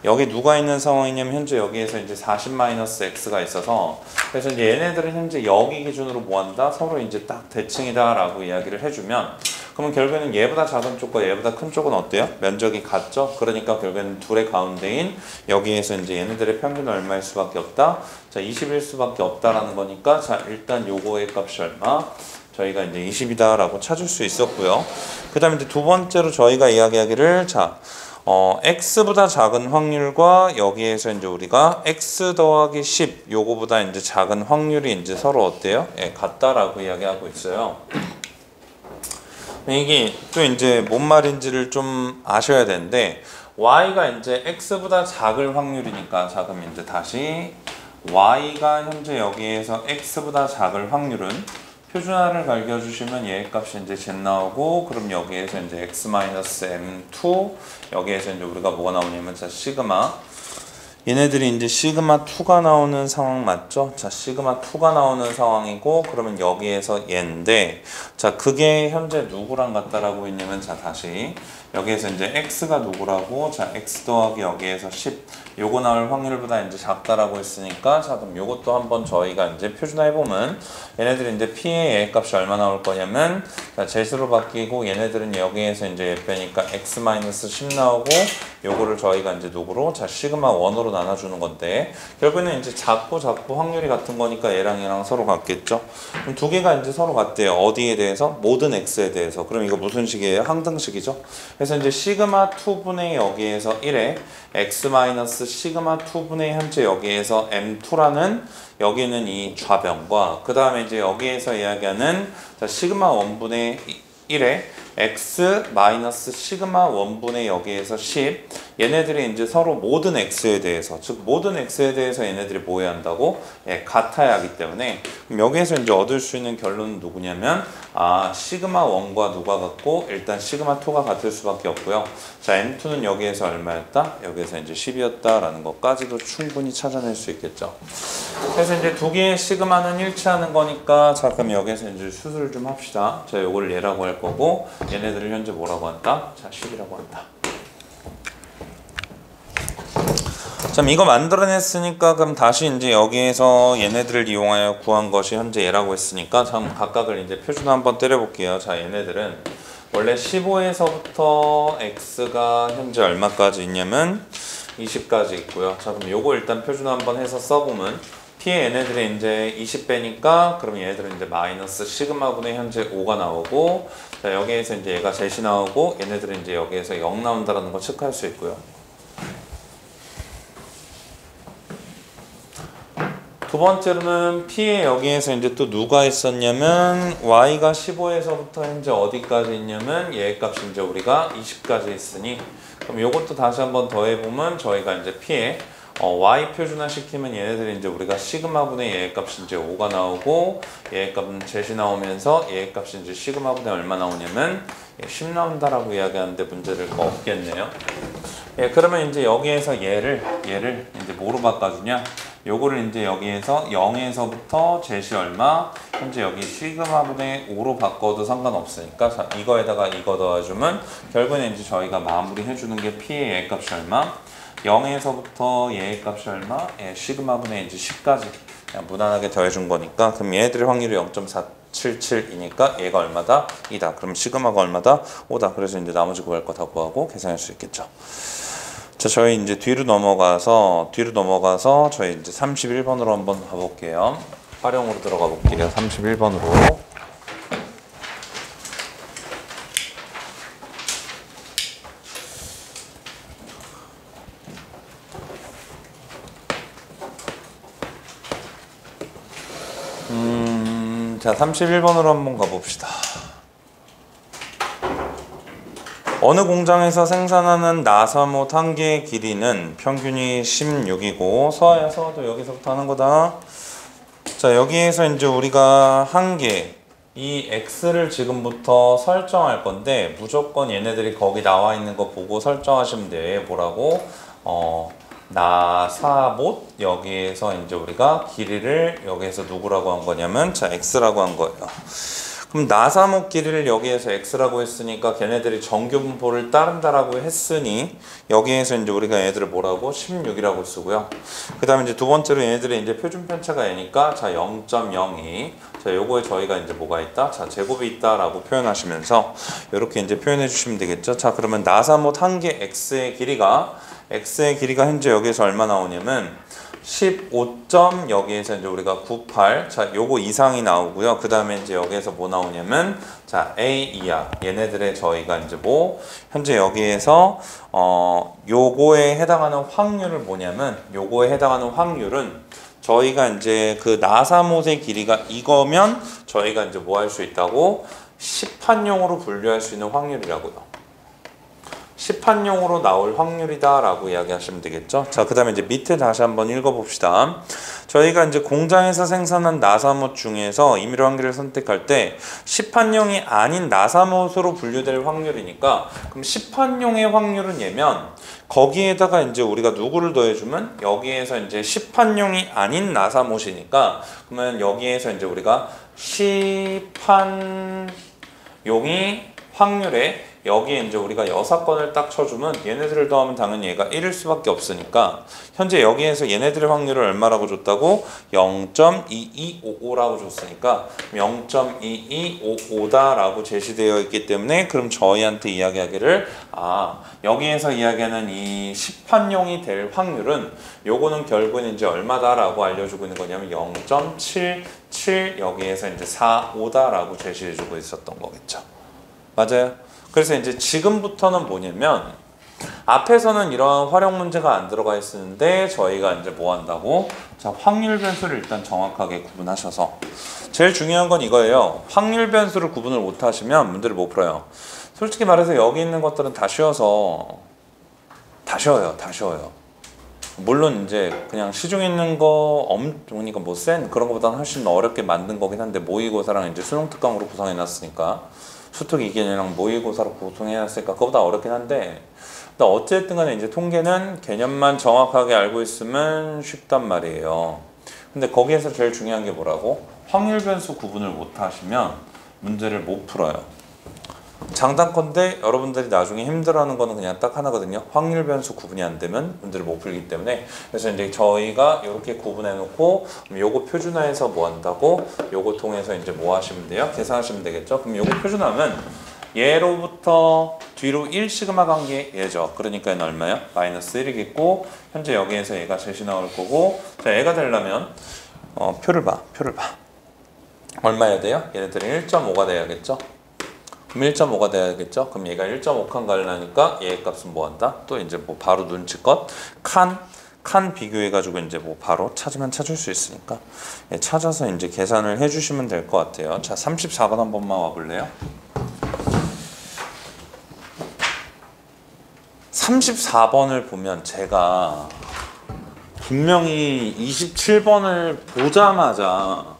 여기 누가 있는 상황이냐면 현재 여기에서 이제 40-x가 있어서 그래서 이제 얘네들은 현재 여기 기준으로 뭐한다? 서로 이제 딱 대칭이다 라고 이야기를 해주면 그러면 결국에는 얘보다 작은 쪽과 얘보다 큰 쪽은 어때요? 면적이 같죠? 그러니까 결국에는 둘의 가운데인 여기에서 이제 얘네들의 평균은 얼마일 수밖에 없다? 자, 20일 수밖에 없다라는 거니까 자, 일단 요거의 값이 얼마? 저희가 이제 20이다 라고 찾을 수 있었고요. 그 다음에 이제 두 번째로 저희가 이야기하기를 자, x보다 작은 확률과 여기에서 이제 우리가 x 더하기 10 요거보다 이제 작은 확률이 이제 서로 어때요? 예, 같다라고 이야기하고 있어요. 이게 또 이제 뭔 말인지를 좀 아셔야 되는데 y가 이제 x보다 작을 확률이니까 자, 그럼 이제 다시 y가 현재 여기에서 x보다 작을 확률은 표준화를 갈겨주시면 얘 값이 이제 z 나오고, 그럼 여기에서 이제 x-m2 여기에서 이제 우리가 뭐가 나오냐면 자 시그마, 얘네들이 이제 시그마 2가 나오는 상황 맞죠? 자 시그마 2가 나오는 상황이고, 그러면 여기에서 얘인데, 자 그게 현재 누구랑 같다라고 있냐면 자 다시 여기에서 이제 x가 누구라고, 자 x 더하기 여기에서 10 요거 나올 확률보다 이제 작다라고 했으니까, 자 그럼 요것도 한번 저희가 이제 표준화해 보면 얘네들이 이제 p의 얘 값이 얼마 나올 거냐면, 자 z로 바뀌고 얘네들은 여기에서 이제 얘 빼니까 x-10 나오고, 요거를 저희가 이제 누구로, 자 시그마 1으로 나눠주는 건데, 결국에는 이제 작고 확률이 같은 거니까 얘랑 서로 같겠죠. 그럼 두 개가 이제 서로 같대요. 어디에 대해서? 모든 x에 대해서. 그럼 이거 무슨 식이에요? 항등식이죠. 그래서 이제 시그마 2분의 여기에서 1에 x 마이너스 시그마 2분의 현재 여기에서 m2라는 여기는 이 좌변과, 그 다음에 이제 여기에서 이야기하는 자 시그마 1분의 1에 x 마이너스 시그마 1분의 여기에서 10, 얘네들이 이제 서로 모든 x에 대해서, 즉 모든 x에 대해서 얘네들이 뭐 해야 한다고? 예, 같아야 하기 때문에, 그럼 여기에서 이제 얻을 수 있는 결론은 누구냐면, 아 시그마 1과 누가 같고, 일단 시그마 2가 같을 수밖에 없고요. 자 m2는 여기에서 얼마였다? 여기에서 이제 10이었다라는 것까지도 충분히 찾아낼 수 있겠죠. 그래서 이제 두 개의 시그마는 일치하는 거니까, 자 그럼 여기에서 이제 수술을 좀 합시다. 자 요걸 얘라고 할 거고, 얘네들을 현재 뭐라고 한다? 자 10이라고 한다. 자 이거 만들어냈으니까, 그럼 다시 이제 여기에서 얘네들을 이용하여 구한 것이 현재 얘라고 했으니까, 참 각각을 이제 표준화 한번 때려볼게요. 자 얘네들은 원래 15에서부터 x가 현재 얼마까지 있냐면 20까지 있고요. 자 그럼 요거 일단 표준화 한번 해서 써보면, p의 얘네들이 이제 20배니까 그럼 얘네들은 이제 마이너스 시그마 분의 현재 5가 나오고, 자 여기에서 이제 얘가 z이 나오고, 얘네들은 이제 여기에서 0 나온다라는 거 체크할 수 있고요. 두 번째로는 p의 여기에서 이제 또 누가 있었냐면, y가 15에서부터 현재 어디까지 있냐면 얘 값이 이제 우리가 20까지 있으니, 그럼 요것도 다시 한번 더해보면 저희가 이제 p의 y 표준화 시키면 얘네들이 이제 우리가 시그마 분의 얘 값이 이제 5가 나오고, 얘 값은 z이 나오면서 얘 값이 이제 시그마 분의 얼마 나오냐면 10 나온다라고 이야기하는데 문제될 거 없겠네요. 예, 그러면 이제 여기에서 얘를 이제 뭐로 바꿔주냐? 요거를 이제 여기에서 0에서부터 z이 얼마? 현재 여기 시그마 분의 5로 바꿔도 상관없으니까, 자 이거에다가 이거 넣어주면 결국에는 이제 저희가 마무리 해주는 게 p의 얘 값이 얼마? 0에서부터 얘 값이 얼마? 예, 시그마 분의 이제 10까지 그냥 무난하게 더해준 거니까, 그럼 얘들의 확률이 0.477이니까 얘가 얼마다? 2다. 그럼 시그마가 얼마다? 5다. 그래서 이제 나머지 구할 거 다 구하고 계산할 수 있겠죠. 자, 저희 이제 뒤로 넘어가서 저희 이제 31번으로 한번 가볼게요. 활용으로 들어가 볼게요. 31번으로. 자 31번으로 한번 가봅시다. 어느 공장에서 생산하는 나사못 한 개의 길이는 평균이 16이고, 서도 여기서부터 하는 거다. 자 여기에서 이제 우리가 한 개, 이 x를 지금부터 설정할 건데, 무조건 얘네들이 거기 나와 있는 거 보고 설정하시면 돼요. 뭐라고? 나사못, 여기에서 이제 우리가 길이를 여기에서 누구라고 한 거냐면 자 x라고 한 거예요. 그럼 나사못 길이를 여기에서 x라고 했으니까 걔네들이 정규분포를 따른다라고 했으니 여기에서 이제 우리가 얘들을 뭐라고? 16이라고 쓰고요. 그 다음에 이제 두 번째로 얘네들이 이제 표준 편차가 얘니까 자 0.02. 자 요거에 저희가 이제 뭐가 있다? 자 제곱이 있다라고 표현하시면서 이렇게 이제 표현해 주시면 되겠죠. 자 그러면 나사못 한 개 x의 길이가 현재 여기에서 얼마 나오냐면 15. 여기에서 이제 우리가 98. 자, 요거 이상이 나오고요. 그 다음에 이제 여기에서 뭐 나오냐면 자, A 이하. 얘네들의 저희가 이제 뭐 현재 여기에서 요거에 해당하는 확률을 뭐냐면 요거에 해당하는 확률은 저희가 이제 그 나사못의 길이가 이거면 저희가 이제 뭐 할 수 있다고? 시판용으로 분류할 수 있는 확률이라고요. 시판용으로 나올 확률이다 라고 이야기하시면 되겠죠. 자, 그 다음에 이제 밑에 다시 한번 읽어봅시다. 저희가 이제 공장에서 생산한 나사못 중에서 임의로 한 개를 선택할 때 시판용이 아닌 나사못으로 분류될 확률이니까, 그럼 시판용의 확률은 얘면 거기에다가 이제 우리가 누구를 더해주면 여기에서 이제 시판용이 아닌 나사못이니까, 그러면 여기에서 이제 우리가 시판용이 확률에 여기에 이제 우리가 6건을 딱 쳐주면 얘네들을 더하면 당연히 얘가 1일 수밖에 없으니까, 현재 여기에서 얘네들의 확률을 얼마라고 줬다고? 0.2255라고 줬으니까 0.2255다 라고 제시되어 있기 때문에, 그럼 저희한테 이야기하기를 여기에서 이야기하는 이 시판용이 될 확률은 요거는 결국은 이제 얼마다 라고 알려주고 있는 거냐면 0.77 여기에서 이제 45다 라고 제시해주고 있었던 거겠죠. 맞아요. 그래서 이제 지금부터는 뭐냐면, 앞에서는 이런 활용 문제가 안 들어가 있었는데 저희가 이제 뭐 한다고? 자, 확률 변수를 일단 정확하게 구분하셔서, 제일 중요한 건 이거예요. 확률 변수를 구분을 못 하시면 문제를 못 풀어요. 솔직히 말해서 여기 있는 것들은 다 쉬워서 다 쉬워요. 물론 이제 그냥 시중에 있는 거 그러니까 뭐 센 그런 거보다는 훨씬 어렵게 만든 거긴 한데, 모의고사랑 이제 수능 특강으로 구성해 놨으니까, 수특 이견이랑 모의고사로 구성해놨으니까 그거보다 어렵긴 한데, 어쨌든 간에 이제 통계는 개념만 정확하게 알고 있으면 쉽단 말이에요. 근데 거기에서 제일 중요한 게 뭐라고? 확률 변수 구분을 못 하시면 문제를 못 풀어요. 장단건데 여러분들이 나중에 힘들어하는 거는 그냥 딱 하나거든요. 확률 변수 구분이 안 되면 문제를 못 풀기 때문에. 그래서 이제 저희가 이렇게 구분해 놓고, 요거 표준화해서 뭐 한다고? 요거 통해서 이제 뭐 하시면 돼요? 계산하시면 되겠죠. 그럼 요거 표준화하면 얘로부터 뒤로 1 시그마 관계 얘죠. 그러니까 얘는 얼마예요? 마이너스 1이겠고, 현재 여기에서 얘가 제시 나올 거고, 자, 얘가 되려면 표를 봐. 얼마여야 돼요? 얘네들은 1.5가 돼야겠죠. 그럼 1.5가 돼야겠죠. 그럼 얘가 1.5 칸 가려니까 얘 값은 뭐 한다? 또 이제 뭐 바로 눈치껏 칸 비교해가지고 이제 뭐 바로 찾으면 찾을 수 있으니까 찾아서 이제 계산을 해주시면 될 것 같아요. 자, 34번 한 번만 와볼래요? 34번을 보면 제가 분명히 27번을 보자마자,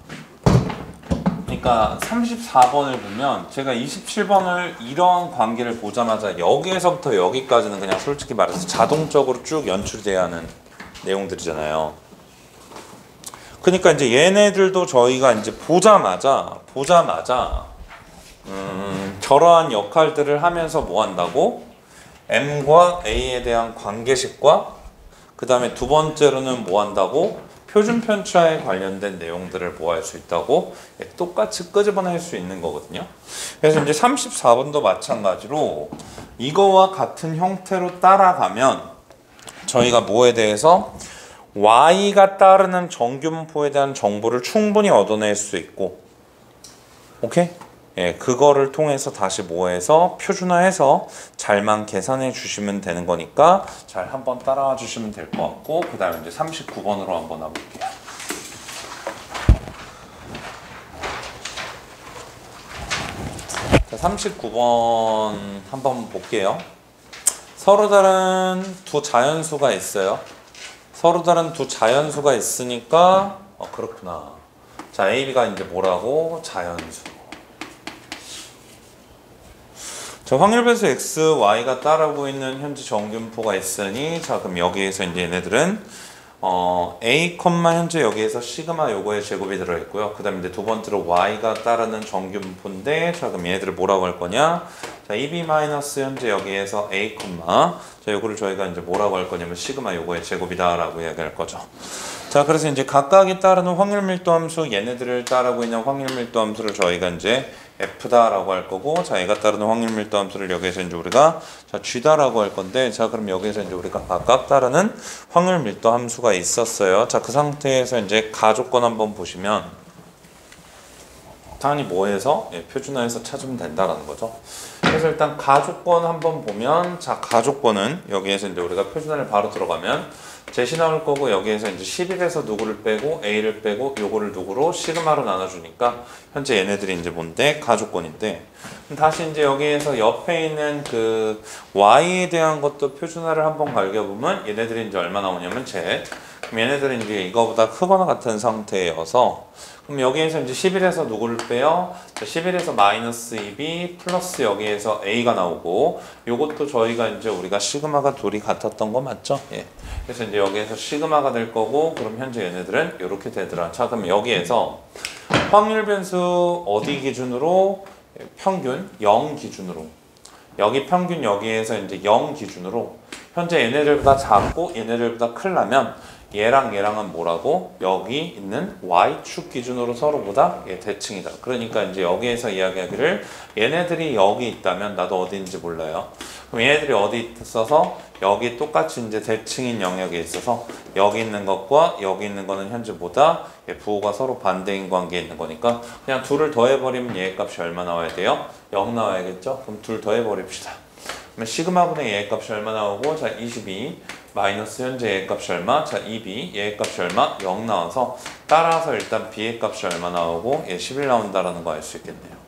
그러니까 34번을 보면 제가 27번을 이런 관계를 보자마자 여기에서부터 여기까지는 그냥 솔직히 말해서 자동적으로 쭉 연출이 돼야 하는 내용들이잖아요. 그러니까 이제 얘네들도 저희가 이제 보자마자 저러한 역할들을 하면서 뭐 한다고? M과 A에 대한 관계식과 그 다음에 두 번째로는 뭐 한다고? 표준 편차에 관련된 내용들을 뭐 할 수 있다고? 똑같이 끄집어낼 수 있는 거거든요. 그래서 이제 34번도 마찬가지로 이거와 같은 형태로 따라가면 저희가 뭐에 대해서 Y가 따르는 정규분포에 대한 정보를 충분히 얻어낼 수 있고, 오케이? 예, 그거를 통해서 다시 뭐해서 표준화해서 잘만 계산해 주시면 되는 거니까 잘 한번 따라와 주시면 될 것 같고, 그 다음에 이제 39번으로 한번 와볼게요. 자, 39번 한번 볼게요. 서로 다른 두 자연수가 있어요. 서로 다른 두 자연수가 있으니까 그렇구나. 자, A, B가 이제 뭐라고? 자연수. 자, 확률 변수 x, y가 따르고 있는 현재 정규분포가 있으니, 자, 그럼 여기에서 이제 얘네들은 a, 현재 여기에서 시그마 요거의 제곱이 들어있고요. 그 다음에 이제 두 번째로 y가 따르는 정규분포인데, 자, 그럼 얘네들을 뭐라고 할 거냐? 자, 2b 마이너스 현재 여기에서 a, 자, 요거를 저희가 이제 뭐라고 할 거냐면 시그마 요거의 제곱이다라고 이야기할 거죠. 자, 그래서 이제 각각이 따르는 확률 밀도 함수, 얘네들을 따르고 있는 확률 밀도 함수를 저희가 이제 F다라고 할 거고, 자, 얘가 따르는 확률 밀도 함수를 여기에서 이제 우리가 자, G다라고 할 건데, 자, 그럼 여기에서 이제 우리가 각각 따르는 확률 밀도 함수가 있었어요. 자, 그 상태에서 이제 가조건 한번 보시면 당연히 뭐해서 표준화해서 찾으면 된다라는 거죠. 그래서 일단 가조건 한번 보면, 자, 가조건은 여기에서 이제 우리가 표준화를 바로 들어가면 셋이 나올 거고 여기에서 이제 11에서 누구를 빼고 A를 빼고 요거를 누구로 시그마로 나눠주니까 현재 얘네들이 이제 뭔데? 가족권인데 그럼 다시 이제 여기에서 옆에 있는 그 Y에 대한 것도 표준화를 한번 갈겨보면 얘네들이 이제 얼마 나오냐면 Z. 그럼 얘네들은 이제 이거보다 크거나 같은 상태여서 그럼 여기에서 이제 11에서 누구를 빼요? 11에서 마이너스 2b 플러스 여기에서 a가 나오고 요것도 저희가 이제 우리가 시그마가 둘이 같았던 거 맞죠? 예. 그래서 이제 여기에서 시그마가 될 거고 그럼 현재 얘네들은 이렇게 되더라. 자 그럼 여기에서 확률 변수 어디 기준으로? 평균 0 기준으로 여기 평균 여기에서 이제 0 기준으로 현재 얘네들보다 작고 얘네들보다 크려면 얘랑 얘랑은 뭐라고? 여기 있는 Y축 기준으로 서로보다 대칭이다. 그러니까 이제 여기에서 이야기하기를 얘네들이 여기 있다면 나도 어디 있는지 몰라요. 그럼 얘네들이 어디 있어서 여기 똑같이 이제 대칭인 영역에 있어서 여기 있는 것과 여기 있는 거는 현재 뭐다? 부호가 서로 반대인 관계에 있는 거니까 그냥 둘을 더해버리면 얘 값이 얼마 나와야 돼요? 0 나와야겠죠? 그럼 둘 더해버립시다. 그러면 시그마분의 얘 값이 얼마 나오고 자 22 마이너스 현재 얘 값이 얼마? 자 2b 얘 값이 얼마? 0 나와서 따라서 일단 b의 값이 얼마 나오고 얘 11 나온다라는 거 알 수 있겠네요.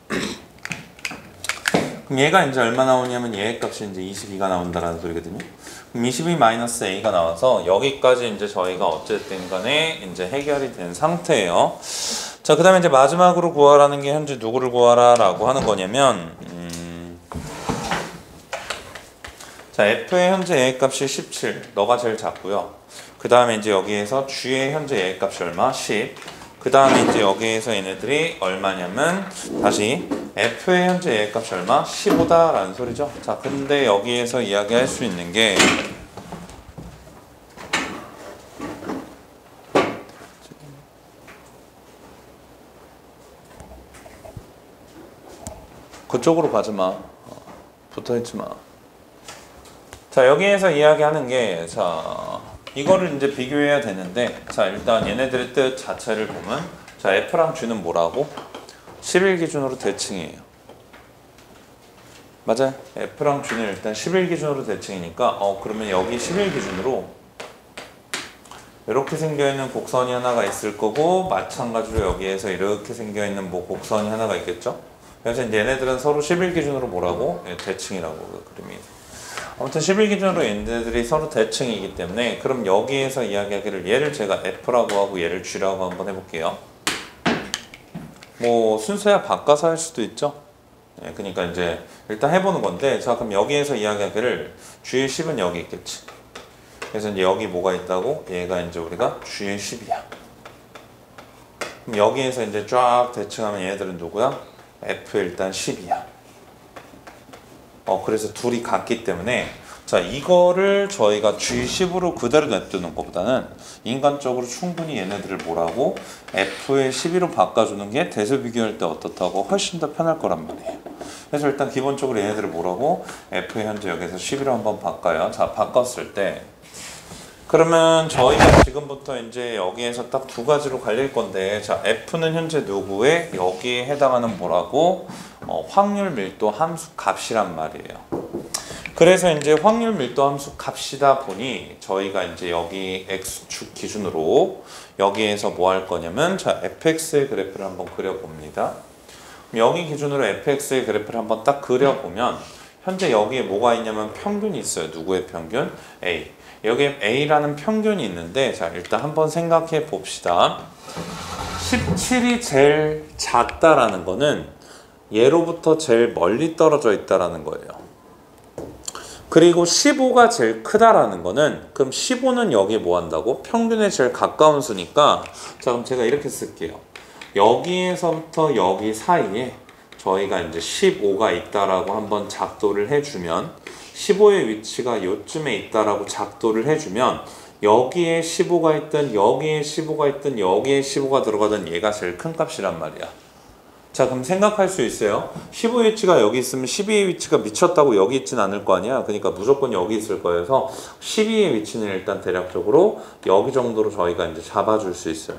그럼 얘가 이제 얼마 나오냐면 얘 값이 이제 22가 나온다라는 소리거든요. 그럼 22 마이너스 a가 나와서 여기까지 이제 저희가 어쨌든 간에 이제 해결이 된 상태예요. 자, 그 다음에 이제 마지막으로 구하라는 게 현재 누구를 구하라 라고 하는 거냐면 자, F의 현재 A 값이 17. 너가 제일 작고요. 그 다음에 이제 여기에서 G의 현재 A 값이 얼마? 10. 그 다음에 이제 여기에서 얘네들이 얼마냐면 다시 F의 현재 A 값이 얼마? 15다 라는 소리죠. 자, 근데 여기에서 이야기할 수 있는 게 그쪽으로 가지 마. 붙어있지 마. 자, 여기에서 이야기하는 게, 자, 이거를 이제 비교해야 되는데, 자, 일단 얘네들의 뜻 자체를 보면, 자, F랑 G는 뭐라고? 11 기준으로 대칭이에요. 맞아요? F랑 G는 일단 11 기준으로 대칭이니까, 그러면 여기 11 기준으로 이렇게 생겨있는 곡선이 하나가 있을 거고, 마찬가지로 여기에서 이렇게 생겨있는 뭐 곡선이 하나가 있겠죠? 그래서 이제 얘네들은 서로 11 기준으로 뭐라고? 대칭이라고 그 그림이. 아무튼 11 기준으로 얘네들이 서로 대칭이기 때문에 그럼 여기에서 이야기하기를 얘를 제가 F라고 하고 얘를 G라고 한번 해볼게요. 뭐 순서야 바꿔서 할 수도 있죠. 예, 그러니까 이제 일단 해보는 건데 자 그럼 여기에서 이야기하기를 G의 10은 여기 있겠지. 그래서 이제 여기 뭐가 있다고? 얘가 이제 우리가 G의 10이야. 그럼 여기에서 이제 쫙 대칭하면 얘네들은 누구야? F의 일단 10이야. 그래서 둘이 같기 때문에 자 이거를 저희가 G10으로 그대로 냅두는 것보다는 인간적으로 충분히 얘네들을 뭐라고 F의 12로 바꿔주는 게 대수 비교할 때 어떻다고 훨씬 더 편할 거란 말이에요. 그래서 일단 기본적으로 얘네들을 뭐라고 F의 현재 여기서 12로 한번 바꿔요. 자 바꿨을 때 그러면 저희가 지금부터 이제 여기에서 딱 두 가지로 갈릴 건데 자 F는 현재 누구의 여기에 해당하는 뭐라고 확률 밀도 함수 값이란 말이에요. 그래서 이제 확률 밀도 함수 값이다 보니 저희가 이제 여기 X축 기준으로 여기에서 뭐 할 거냐면 자 fx의 그래프를 한번 그려봅니다. 여기 기준으로 fx의 그래프를 한번 딱 그려보면 현재 여기에 뭐가 있냐면 평균이 있어요. 누구의 평균? A. 여기에 A라는 평균이 있는데 자 일단 한번 생각해 봅시다. 17이 제일 작다라는 거는 얘로부터 제일 멀리 떨어져 있다라는 거예요. 그리고 15가 제일 크다라는 거는 그럼 15는 여기에 뭐 한다고? 평균에 제일 가까운 수니까 자 그럼 제가 이렇게 쓸게요. 여기에서부터 여기 사이에 저희가 이제 15가 있다라고 한번 작도를 해주면 15의 위치가 요쯤에 있다라고 작도를 해주면 여기에 15가 있든 여기에 15가 있든 여기에 15가 들어가든 얘가 제일 큰 값이란 말이야. 자 그럼 생각할 수 있어요. 15의 위치가 여기 있으면 12의 위치가 미쳤다고 여기 있진 않을 거 아니야. 그러니까 무조건 여기 있을 거여서 12의 위치는 일단 대략적으로 여기 정도로 저희가 이제 잡아줄 수 있어요.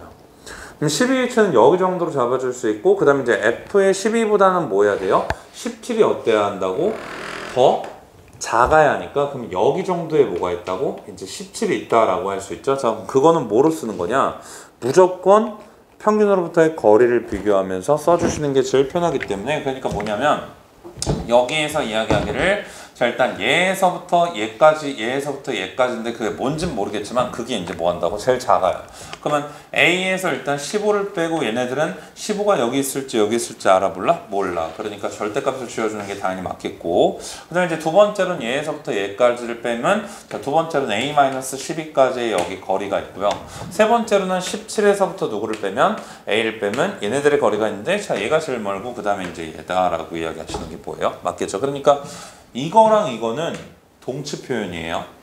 그럼 12의 위치는 여기 정도로 잡아줄 수 있고 그 다음에 이제 F의 12보다는 뭐 해야 돼요? 17이 어때야 한다고? 더 작아야 하니까 그럼 여기 정도에 뭐가 있다고? 이제 17이 있다라고 할 수 있죠. 자, 그거는 뭐로 쓰는 거냐? 무조건 평균으로부터의 거리를 비교하면서 써주시는 게 제일 편하기 때문에 그러니까 뭐냐면 여기에서 이야기하기를 자 일단 얘에서부터 얘까지인데 그게 뭔진 모르겠지만 그게 이제 뭐 한다고? 제일 작아요. 그러면 A에서 일단 15를 빼고 얘네들은 15가 여기 있을지 알아볼라? 몰라. 그러니까 절대값을 쥐어주는 게 당연히 맞겠고 그 다음에 이제 두 번째로는 얘에서부터 얘까지를 빼면 자, 두 번째로는 A-12까지의 여기 거리가 있고요. 세 번째로는 17에서부터 누구를 빼면 A를 빼면 얘네들의 거리가 있는데 자 얘가 제일 멀고 그 다음에 이제 얘다라고 이야기하시는 게 뭐예요? 맞겠죠? 그러니까 이거랑 이거는 동치 표현이에요.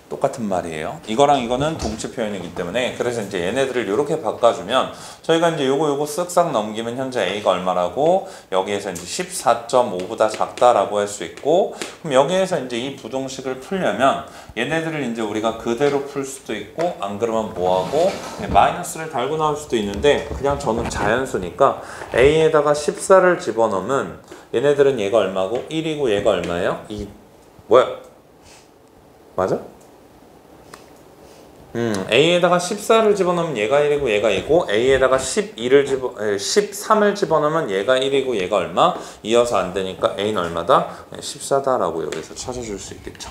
똑같은 말이에요. 이거랑 이거는 동치 표현이기 때문에 그래서 이제 얘네들을 이렇게 바꿔주면 저희가 이제 요거 쓱싹 넘기면 현재 A가 얼마라고 여기에서 이제 14.5보다 작다라고 할 수 있고 그럼 여기에서 이제 이 부동식을 풀려면 얘네들을 이제 우리가 그대로 풀 수도 있고 안 그러면 뭐하고 마이너스를 달고 나올 수도 있는데 그냥 저는 자연수니까 A에다가 14를 집어넣으면 얘네들은 얘가 얼마고 1이고 얘가 얼마예요? 2 뭐야? 맞아? A에다가 14를 집어넣으면 얘가 1이고 얘가 2고 A에다가 13을 집어넣으면 얘가 1이고 얘가 얼마? 이어서 안 되니까 A는 얼마다? 14다라고 여기서 찾아줄 수 있겠죠.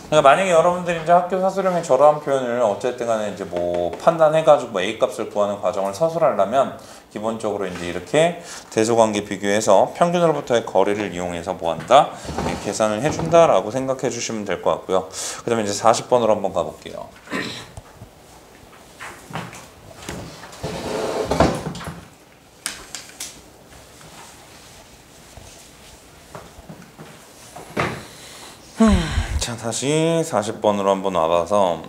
그러니까 만약에 여러분들이 이제 학교 사수령의 저러한 표현을 어쨌든 간에 이제 뭐 판단해가지고 뭐 A 값을 구하는 과정을 서술하려면 기본적으로 이제 이렇게 대소관계 비교해서 평균으로부터의 거리를 이용해서 뭐 한다? 계산을 해준다라고 생각해 주시면 될 것 같고요. 그 다음에 이제 40번으로 한번 가볼게요. 자, 다시 40번으로 한번 와봐서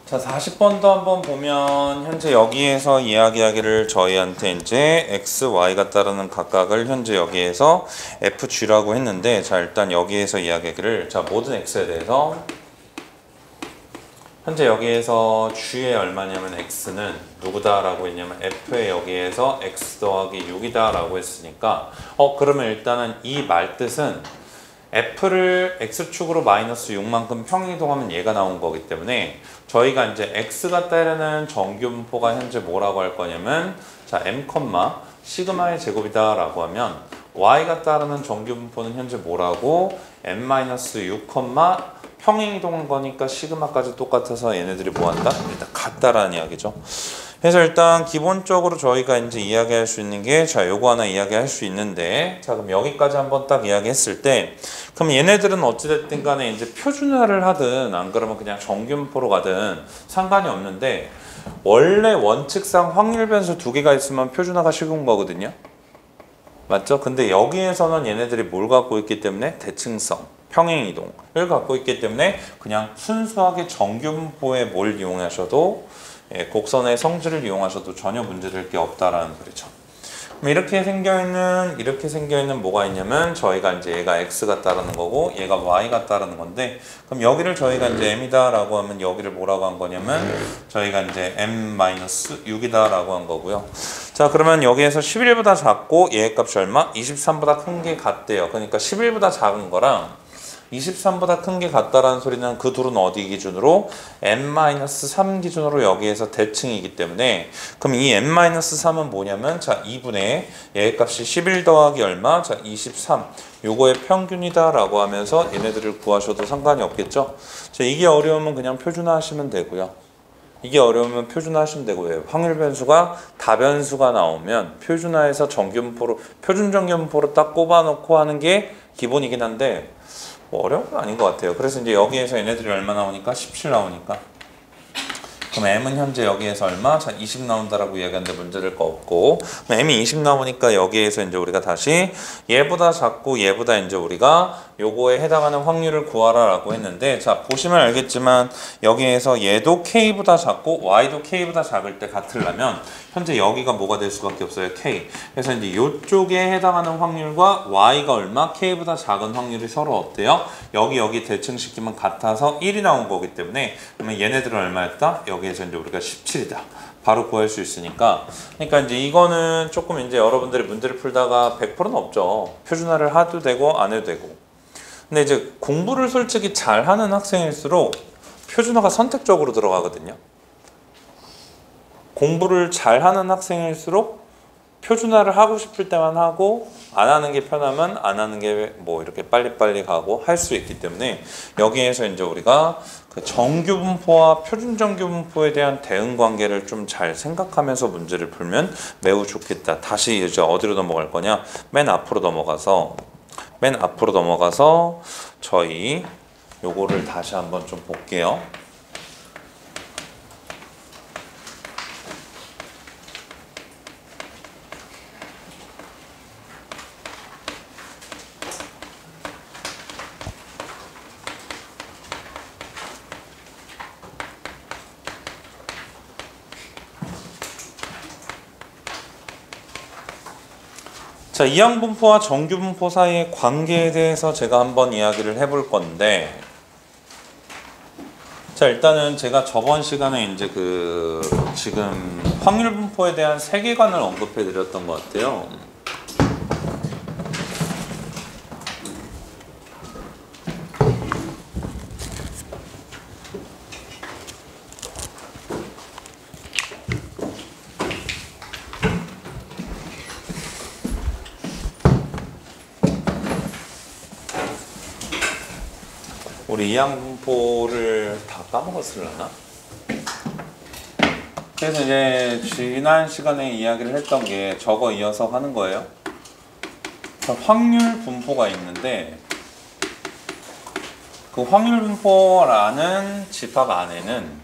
자, 40번도 한번 보면 현재 여기에서 이야기하기를 저희한테 이제 x, y가 따르는 각각을 현재 여기에서 fg라고 했는데 자, 일단 여기에서 이야기하기를 자, 모든 x에 대해서 현재 여기에서 g의 얼마냐면 x는 누구다라고 했냐면 f의 여기에서 x 더하기 6이다 라고 했으니까 그러면 일단은 이 말뜻은 f를 x축으로 마이너스 6만큼 평이동하면 얘가 나온 거기 때문에 저희가 이제 x가 따르는 정규분포가 현재 뭐라고 할 거냐면 자 m, 시그마의 제곱이다 라고 하면 y가 따르는 정규분포는 현재 뭐라고 m-6, 평행이동한 거니까 시그마까지 똑같아서 얘네들이 뭐한다? 일단 같다라는 이야기죠. 그래서 일단 기본적으로 저희가 이제 이야기할 수 있는 게 자 요거 하나 이야기할 수 있는데 자 그럼 여기까지 한번 딱 이야기했을 때 그럼 얘네들은 어찌됐든 간에 이제 표준화를 하든 안 그러면 그냥 정규분포로 가든 상관이 없는데 원래 원칙상 확률 변수 두 개가 있으면 표준화가 쉬운 거거든요. 맞죠? 근데 여기에서는 얘네들이 뭘 갖고 있기 때문에 대칭성, 평행이동을 갖고 있기 때문에 그냥 순수하게 정규분포에 뭘 이용하셔도 곡선의 성질을 이용하셔도 전혀 문제될 게 없다라는 소리죠. 그럼 이렇게 생겨있는 뭐가 있냐면 저희가 이제 얘가 x가 따르는 거고 얘가 y가 따르는 건데 그럼 여기를 저희가 이제 m이다 라고 하면 여기를 뭐라고 한 거냐면 저희가 이제 m-6이다 라고 한 거고요. 자 그러면 여기에서 11보다 작고 얘의 값이 얼마? 23보다 큰 게 같대요. 그러니까 11보다 작은 거랑 23보다 큰 게 같다라는 소리는 그 둘은 어디 기준으로? n-3 기준으로 여기에서 대칭이기 때문에 그럼 이 n-3은 뭐냐면 자 2분의 얘의 값이 11 더하기 얼마? 자 23 요거의 평균이다 라고 하면서 얘네들을 구하셔도 상관이 없겠죠? 자 이게 어려우면 그냥 표준화 하시면 되고요. 이게 어려우면 표준화 하시면 되고요. 확률 변수가 다변수가 나오면 표준화해서 표준 정규분포로 딱 꼽아놓고 하는 게 기본이긴 한데 뭐 어려운 건 아닌 것 같아요. 그래서 이제 여기에서 얘네들이 얼마 나오니까 17 나오니까 그럼 m은 현재 여기에서 얼마? 자 20 나온다라고 이야기하는데 문제될 거 없고 m이 20 나오니까 여기에서 이제 우리가 다시 얘보다 작고 얘보다 이제 우리가 요거에 해당하는 확률을 구하라 라고 했는데 자 보시면 알겠지만 여기에서 얘도 k보다 작고 y도 k보다 작을 때 같으려면 현재 여기가 뭐가 될 수밖에 없어요. k. 그래서 이제 요쪽에 해당하는 확률과 y가 얼마? k보다 작은 확률이 서로 어때요? 여기 대칭시키면 같아서 1이 나온 거기 때문에 그러면 얘네들은 얼마였다? 여기에서 이제 우리가 17이다 바로 구할 수 있으니까. 그러니까 이제 이거는 조금 이제 여러분들이 문제를 풀다가 100%는 없죠. 표준화를 해도 되고 안 해도 되고. 근데 이제 공부를 솔직히 잘하는 학생일수록 표준화가 선택적으로 들어가거든요. 공부를 잘하는 학생일수록 표준화를 하고 싶을 때만 하고 안 하는 게 편하면 안 하는 게 뭐 이렇게 빨리빨리 가고 할 수 있기 때문에 여기에서 이제 우리가 그 정규분포와 표준정규분포에 대한 대응 관계를 좀 잘 생각하면서 문제를 풀면 매우 좋겠다. 다시 이제 어디로 넘어갈 거냐? 맨 앞으로 넘어가서 저희 요거를 다시 한번 좀 볼게요. 자, 이항분포와 정규분포 사이의 관계에 대해서 제가 한번 이야기를 해볼 건데, 자, 일단은 제가 저번 시간에 이제 지금 확률분포에 대한 세계관을 언급해 드렸던 것 같아요. 우리 이항분포를 다 까먹었을라나? 그래서 이제 지난 시간에 이야기를 했던 게 저거 이어서 하는 거예요. 확률 분포가 있는데 그 확률 분포라는 집합 안에는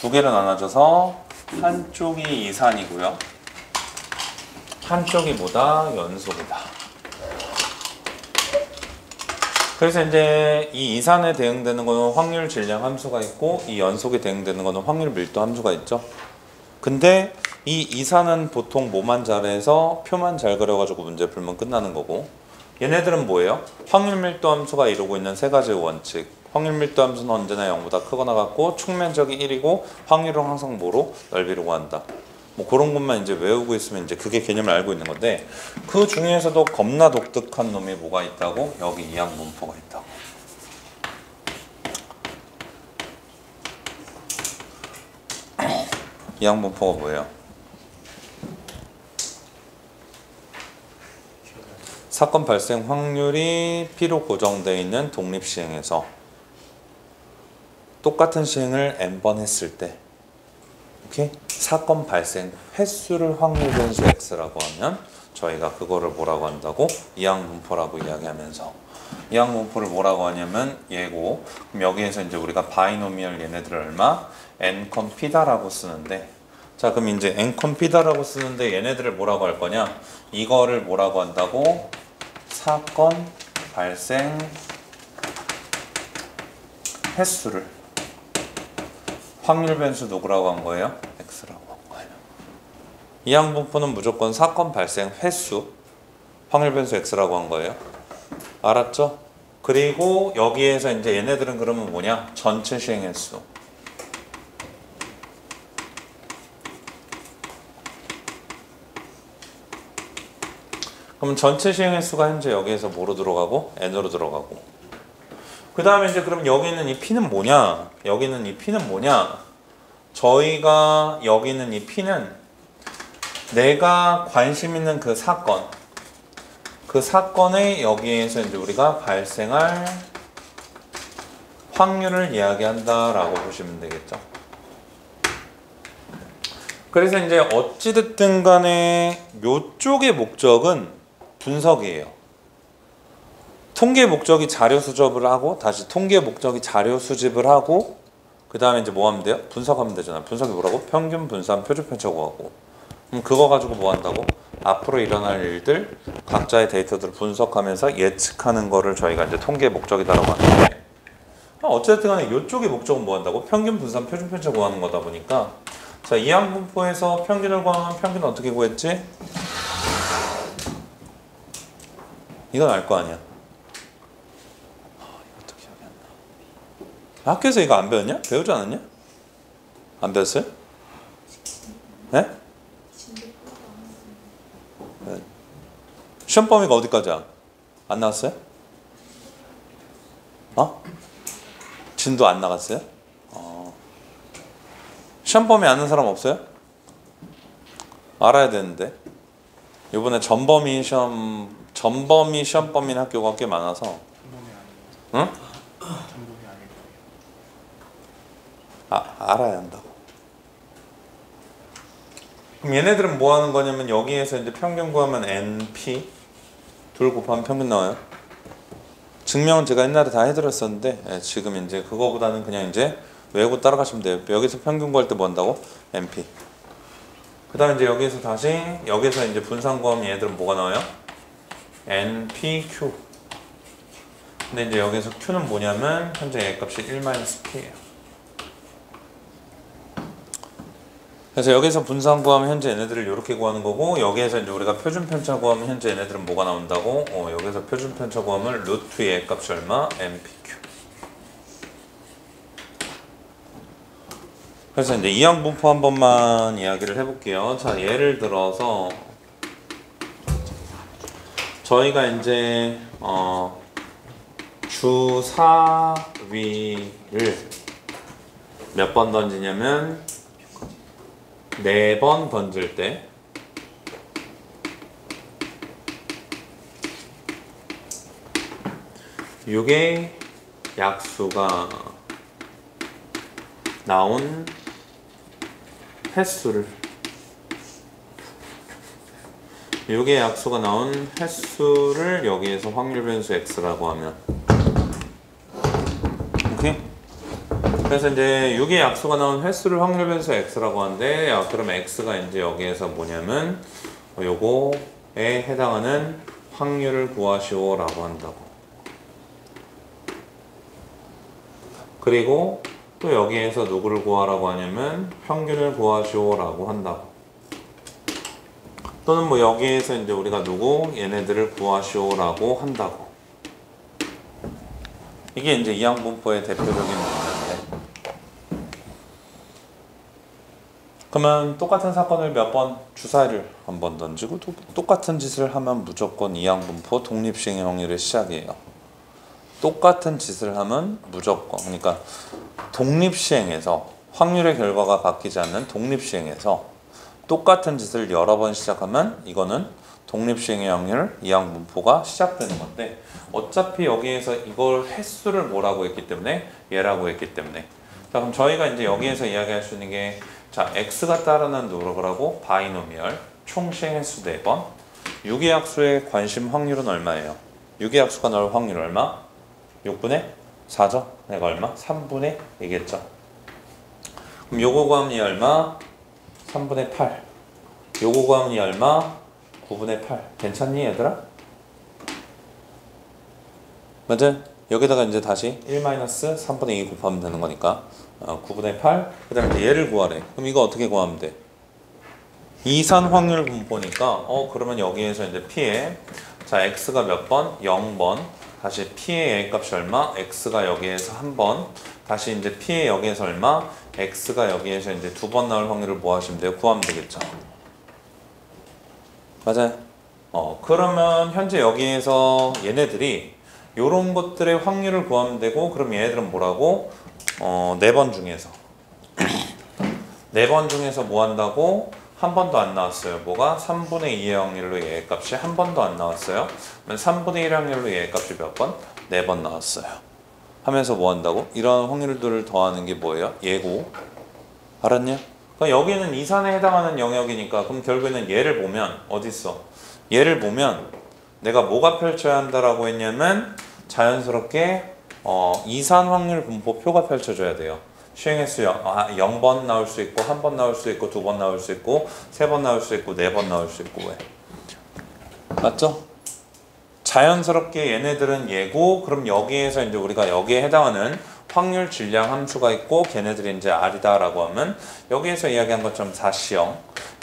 두 개로 나눠져서 한쪽이 이산이고요. 한쪽이 뭐다? 연속이다. 그래서 이제 이 이산에 대응되는 거는 확률 질량 함수가 있고 이 연속에 대응되는 거는 확률 밀도 함수가 있죠. 근데 이 이산은 보통 뭐만 잘해서 표만 잘 그려가지고 문제 풀면 끝나는 거고, 얘네들은 뭐예요? 확률 밀도 함수가 이루고 있는 세 가지의 원칙. 확률 밀도 함수는 언제나 0보다 크거나 같고 축면적이 1이고 확률은 항상 뭐로? 넓이로 구한다. 뭐 그런 것만 이제 외우고 있으면 이제 그게 개념을 알고 있는 건데, 그 중에서도 겁나 독특한 놈이 뭐가 있다고? 여기 이항분포가 있다고. 이항분포가 뭐예요? 사건 발생 확률이 P로 고정되어 있는 독립시행에서 똑같은 시행을 n번 했을 때, 오케이? 사건 발생 횟수를 확률 변수 x라고 하면 저희가 그거를 뭐라고 한다고? 이항분포라고 이야기하면서, 이항분포를 뭐라고 하냐면 얘고, 그럼 여기에서 이제 우리가 바이노미얼 얘네들을 얼마? n, p다라고 쓰는데, 자 그럼 이제 n, p다라고 쓰는데 얘네들을 뭐라고 할 거냐? 이거를 뭐라고 한다고? 사건 발생 횟수를 확률 변수 누구라고 한 거예요? x라고 한 거예요. 이항분포는 무조건 사건 발생 횟수 확률 변수 x라고 한 거예요. 알았죠? 그리고 여기에서 이제 얘네들은 그러면 뭐냐? 전체 시행 횟수. 그럼 전체 시행 횟수가 현재 여기에서 뭐로 들어가고? n으로 들어가고. 그 다음에 이제 그럼 여기는 이 p는 뭐냐? 여기는 이 p는 뭐냐? 저희가 여기 있는 이 p는 내가 관심 있는 그 사건, 그 사건의 여기에서 이제 우리가 발생할 확률을 이야기한다라고 보시면 되겠죠. 그래서 이제 어찌됐든 간에 요쪽의 목적은 분석이에요. 통계 목적이 자료 수집을 하고, 다시 통계 목적이 자료 수집을 하고, 그 다음에 이제 뭐 하면 돼요? 분석하면 되잖아요. 분석이 뭐라고? 평균, 분산, 표준 편차구하고. 그럼 그거 가지고 뭐 한다고? 앞으로 일어날 일들, 각자의 데이터들을 분석하면서 예측하는 거를 저희가 이제 통계 목적이다라고 하는데, 어쨌든 간에 이쪽의 목적은 뭐 한다고? 평균, 분산, 표준 편차 구하는 거다 보니까, 자, 이항분포에서 평균을 구하면 평균 어떻게 구했지? 이건 알 거 아니야. 이것도 기억이 안 나. 학교에서 이거 안 배웠냐? 배우지 않았냐? 안 배웠어요? 네? 진도 시험 범위가 어디까지야? 안 나왔어요? 어? 진도 안 나갔어요? 시험 범위 아는 사람 없어요? 알아야 되는데. 이번에 전범위 시험 범위인 학교가 꽤 많아서. 전범이 아니에요. 응? 전범이 아닐 거예요. 알아야 한다고. 그럼 얘네들은 뭐 하는 거냐면 여기에서 이제 평균 구하면 NP 둘 곱하면 평균 나와요. 증명은 제가 옛날에 다 해드렸었는데 지금 이제 그거보다는 그냥 이제 외우고 따라가시면 돼요. 여기서 평균 구할 때 뭐 한다고? NP. 그 다음에 이제 여기서 이제 분산 구하면 얘들은 뭐가 나와요? NPQ. 근데 이제 여기서 Q는 뭐냐면 현재 얘 값이 1-P예요. 그래서 여기서 분산 구하면 현재 얘네들을 이렇게 구하는 거고, 여기에서 이제 우리가 표준 편차 구하면 현재 얘네들은 뭐가 나온다고? 여기서 표준 편차 구하면 루트 얘 값이 얼마? NPQ. 그래서 이제 이항분포 한 번만 이야기를 해볼게요. 자, 예를 들어서 저희가 이제 주사위를 몇 번 던지냐면 4번 던질 때 요게 약수가 나온 횟수를 여기에서 확률 변수 x라고 하면, 오케이? 그래서 이제 6의 약수가 나온 횟수를 확률 변수 x라고 하는데, 그럼 x가 이제 여기에서 뭐냐면 요거에 해당하는 확률을 구하시오라고 한다고. 그리고 또 여기에서 누구를 구하라고 하냐면 평균을 구하시오라고 한다고. 또는 뭐 여기에서 이제 우리가 얘네들을 구하시오라고 한다고. 이게 이제 이항분포의 대표적인 문제인데, 그러면 똑같은 사건을 몇 번, 주사위를 한 번 던지고 똑같은 짓을 하면 무조건 이항분포 독립시행의 확률의 시작이에요. 똑같은 짓을 하면 무조건, 그러니까 독립시행에서 확률의 결과가 바뀌지 않는 독립시행에서 똑같은 짓을 여러 번 시작하면 이거는 독립시행의 확률 이항분포가 시작되는 건데, 어차피 여기에서 이걸 횟수를 뭐라고 했기 때문에 얘라고 했기 때문에, 자 그럼 저희가 이제 여기에서 이야기할 수 있는 게, 자 x가 따르는 누르라고 바이노미얼 총 시행 횟수 4번, 6의 약수의 관심 확률은 얼마예요? 6의 약수가 나올 확률 얼마? 6분의 4죠? 내가 얼마? 3분의 2겠죠. 그럼 요거 구하면 이 얼마? 3분의 8. 요거 구하면 이 얼마? 9분의 8. 괜찮니 얘들아? 맞아? 여기다가 이제 다시 1-3분의 2 곱하면 되는 거니까 9분의 8. 그 다음에 이제 얘를 구하래. 그럼 이거 어떻게 구하면 돼? 이산 확률 분포니까 그러면 여기에서 이제 P에, 자 x가 몇 번? 0번. 다시 P의 A 값이 얼마? x가 여기에서 1번. 다시 이제 P의 여기에서 얼마? x가 여기에서 이제 2번 나올 확률을 뭐 하시면 돼요? 구하면 되겠죠. 맞아요? 그러면 현재 여기에서 얘네들이 요런 것들의 확률을 구하면 되고, 그럼 얘네들은 뭐라고? 4번 중에서 4번 중에서 뭐 한다고? 한 번도 안 나왔어요. 뭐가? 3분의 2의 확률로 얘 값이 한 번도 안 나왔어요. 그러면 3분의 1의 확률로 얘 값이 몇 번? 4번 나왔어요. 하면서 뭐 한다고? 이런 확률들을 더하는 게 뭐예요? 얘고. 알았냐? 그러니까 여기는 이산에 해당하는 영역이니까, 그럼 결국에는 얘를 보면 어디 있어? 얘를 보면 내가 뭐가 펼쳐야 한다라고 했냐면 자연스럽게 이산 확률 분포표가 펼쳐져야 돼요. 시행횟수 0번 나올 수 있고, 1번 나올 수 있고, 2번 나올 수 있고, 3번 나올 수 있고, 4번 나올 수 있고. 왜? 맞죠? 자연스럽게 얘네들은 얘고, 그럼 여기에서 이제 우리가 여기에 해당하는 확률 질량 함수가 있고, 걔네들이 이제 R이다라고 하면 여기에서 이야기한 것처럼 4C0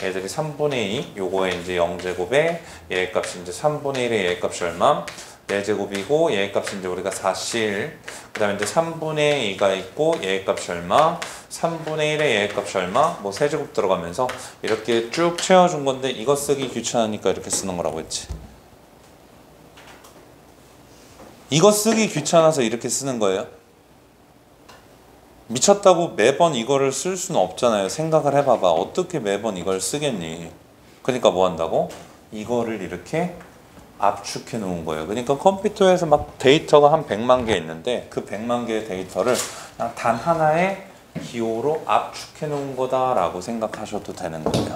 얘들이 3분의 2, 요거에 이제 0제곱에 얘 값이 이제 3분의 1의 얘 값이 얼마? 4제곱이고, 얘 값이 이제 우리가 4C1, 그 다음에 이제 3분의 2가 있고, 얘 값이 얼마? 3분의 1의 얘 값이 얼마? 뭐 세제곱 들어가면서 이렇게 쭉 채워준 건데 이거 쓰기 귀찮으니까 이렇게 쓰는 거라고 했지. 이거 쓰기 귀찮아서 이렇게 쓰는 거예요. 미쳤다고 매번 이거를 쓸 수는 없잖아요. 생각을 해봐봐. 어떻게 매번 이걸 쓰겠니? 그러니까 뭐 한다고? 이거를 이렇게 압축해 놓은 거예요. 그러니까 컴퓨터에서 막 데이터가 한 100만 개 있는데 그 100만 개의 데이터를 그냥 단 하나의 기호로 압축해 놓은 거다라고 생각하셔도 되는 거예요.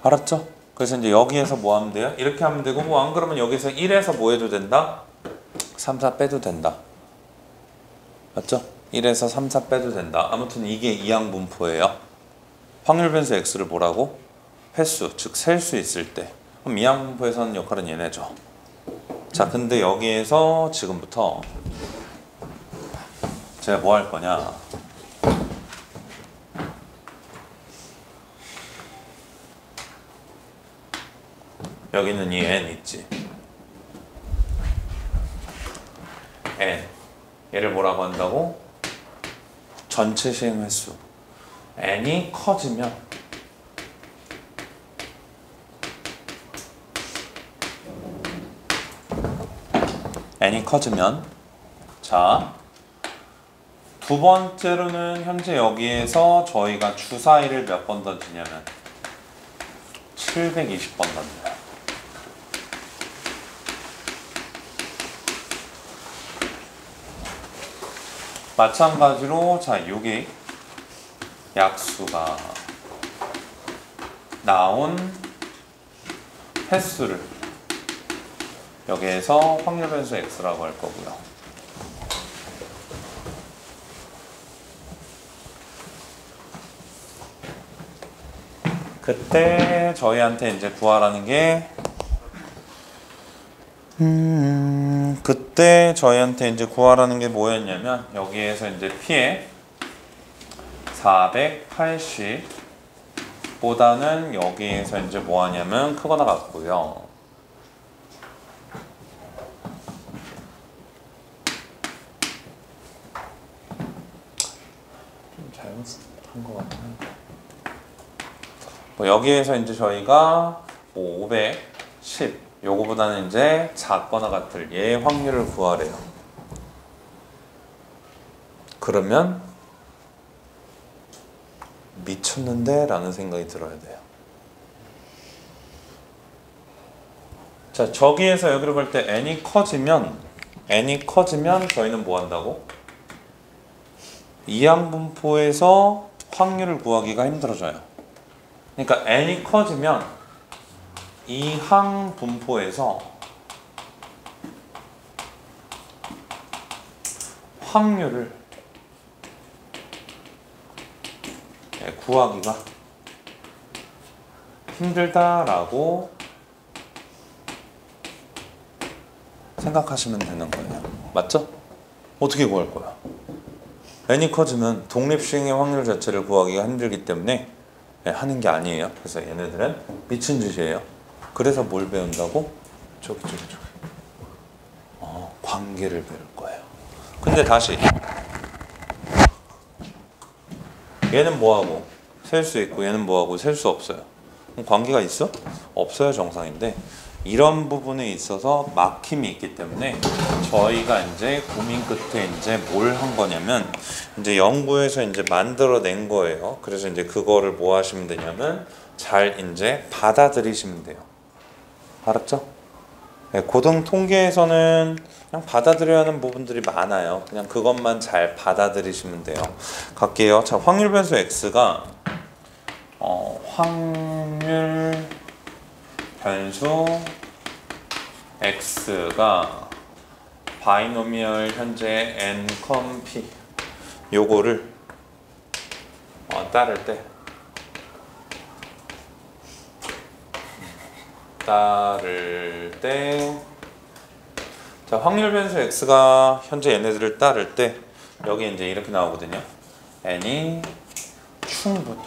알았죠? 그래서 이제 여기에서 뭐 하면 돼요? 이렇게 하면 되고 뭐 안 그러면 여기서 1에서 뭐 해도 된다? 3, 4 빼도 된다. 맞죠? 1에서 3, 4 빼도 된다. 아무튼 이게 이항분포예요. 확률 변수 x를 뭐라고? 횟수, 즉 셀 수 있을 때. 그럼 이항분포에서 하는 역할은 얘네죠. 자, 근데 여기에서 지금부터 제가 뭐 할 거냐? 여기는 이 n 있지. n. 얘를 뭐라고 한다고? 전체 시행 횟수. n이 커지면 자, 두 번째로는 현재 여기에서 저희가 주사위를 몇 번 던지냐면 720번 던져요. 마찬가지로 자, 여기 약수가 나온 횟수를 여기에서 확률 변수 x라고 할 거고요. 그때 저희한테 이제 구하라는 게 그때 저희한테 이제 구하라는 게 뭐였냐면 여기에서 이제 p에 480 보다는 여기에서 이제 뭐 하냐면 크거나 같고요. 좀 잘못한 것 같아요. 뭐 여기에서 이제 저희가 뭐 510 요거보다는 이제 작거나 같을 얘의 확률을 구하래요. 그러면 미쳤는데? 라는 생각이 들어야 돼요. 자, 저기에서 여기로 갈 때 n이 커지면 저희는 뭐 한다고? 이항분포에서 확률을 구하기가 힘들어져요. 그러니까 n이 커지면 이항분포에서 확률을 구하기가 힘들다라고 생각하시면 되는 거예요. 맞죠? 어떻게 구할 거야? n이 커지면 독립시행의 확률 자체를 구하기가 힘들기 때문에 하는 게 아니에요. 그래서 얘네들은 미친 짓이에요. 그래서 뭘 배운다고? 저기. 관계를 배울 거예요. 근데 다시 얘는 뭐하고 셀 수 있고 얘는 뭐하고 셀 수 없어요. 그럼 관계가 있어? 없어요. 정상인데 이런 부분에 있어서 막힘이 있기 때문에 저희가 이제 고민 끝에 이제 뭘 한 거냐면 이제 연구에서 이제 만들어낸 거예요. 그래서 이제 그거를 뭐 하시면 되냐면 잘 이제 받아들이시면 돼요. 알았죠? 네, 고등 통계에서는 그냥 받아들여야 하는 부분들이 많아요. 그냥 그것만 잘 받아들이시면 돼요. 갈게요. 자, 확률 변수 x가 확률 변수 x가 바이노미얼 현재 n, p 요거를 따를 때 자, 확률 변수 x가 현재 얘네들을 따를 때 여기 이제 이렇게 나오거든요. n이 충분히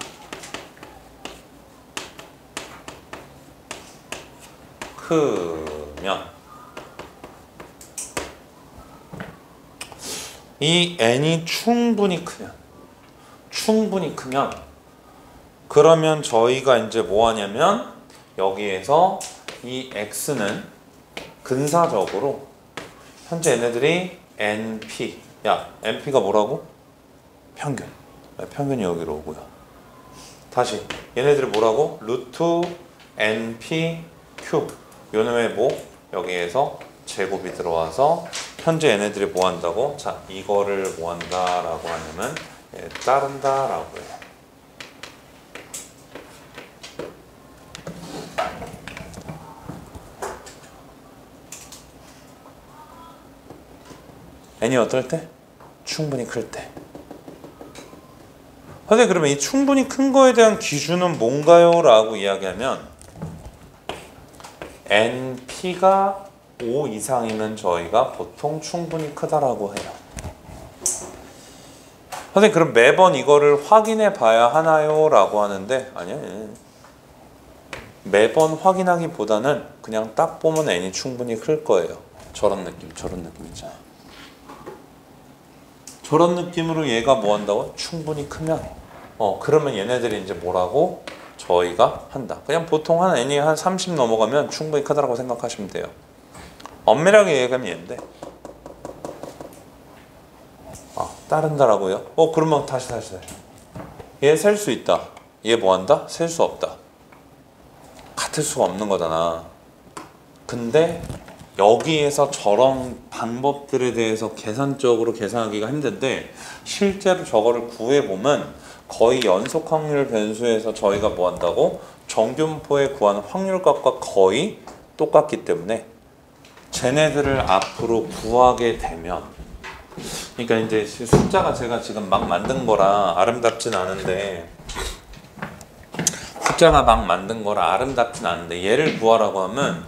크면 이 n이 충분히 크면 그러면 저희가 이제 뭐 하냐면 여기에서 이 x는 근사적으로 현재 얘네들이 np, 야 np가 뭐라고? 평균. 평균이 여기로 오고요. 다시 얘네들이 뭐라고? 루트 np 큐브. 요놈의 뭐? 여기에서 제곱이 들어와서 현재 얘네들이 뭐 한다고? 자, 이거를 뭐 한다라고 하냐면 따른다라고 해요. n이 어떨 때? 충분히 클 때. 선생님 그러면 이 충분히 큰 거에 대한 기준은 뭔가요? 라고 이야기하면 np가 5 이상이면 저희가 보통 충분히 크다라고 해요. 선생님 그럼 매번 이거를 확인해 봐야 하나요? 라고 하는데 아니요. 매번 확인하기보다는 그냥 딱 보면 n이 충분히 클 거예요. 저런 느낌 있잖아. 저런 느낌으로 얘가 뭐 한다고? 충분히 크면 그러면 얘네들이 이제 뭐라고? 저희가 한다. 그냥 보통 한 n이 한 30 넘어가면 충분히 크다라고 생각하시면 돼요. 엄밀하게 얘기하면 얘인데 따른다라고요? 그러면 다시 얘 셀 수 있다. 얘 뭐 한다? 셀 수 없다. 같을 수가 없는 거잖아. 근데 여기에서 저런 방법들에 대해서 계산적으로 계산하기가 힘든데 실제로 저거를 구해보면 거의 연속 확률 변수에서 저희가 뭐 한다고? 정균포에 구하는 확률값과 거의 똑같기 때문에 쟤네들을 앞으로 구하게 되면 그러니까 이제 숫자가 제가 지금 막 만든 거라 아름답진 않은데 얘를 구하라고 하면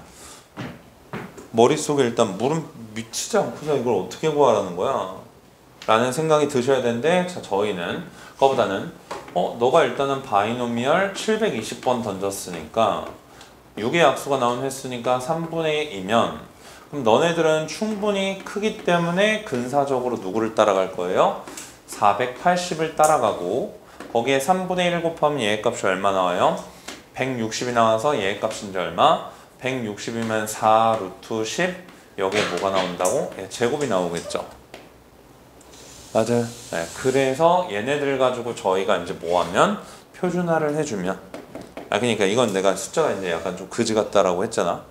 머릿속에 일단 물은 미치지 않고서 이걸 어떻게 구하라는 거야? 라는 생각이 드셔야 되는데 자, 저희는 그거보다는 너가 일단은 바이노미얼 720번 던졌으니까 6의 약수가 나온 횟수니까 3분의 1이면 그럼 너네들은 충분히 크기 때문에 근사적으로 누구를 따라갈 거예요? 480을 따라가고 거기에 3분의 1을 곱하면 얘의 값이 얼마 나와요? 160이 나와서 얘의 값은 이제 얼마? 160이면 4 루트 10 여기에 뭐가 나온다고? 제곱이 나오겠죠. 맞아요. 네, 그래서 얘네들 가지고 저희가 이제 뭐 하면 표준화를 해주면 그러니까 이건 내가 숫자가 이제 약간 좀 그지 같다라고 했잖아.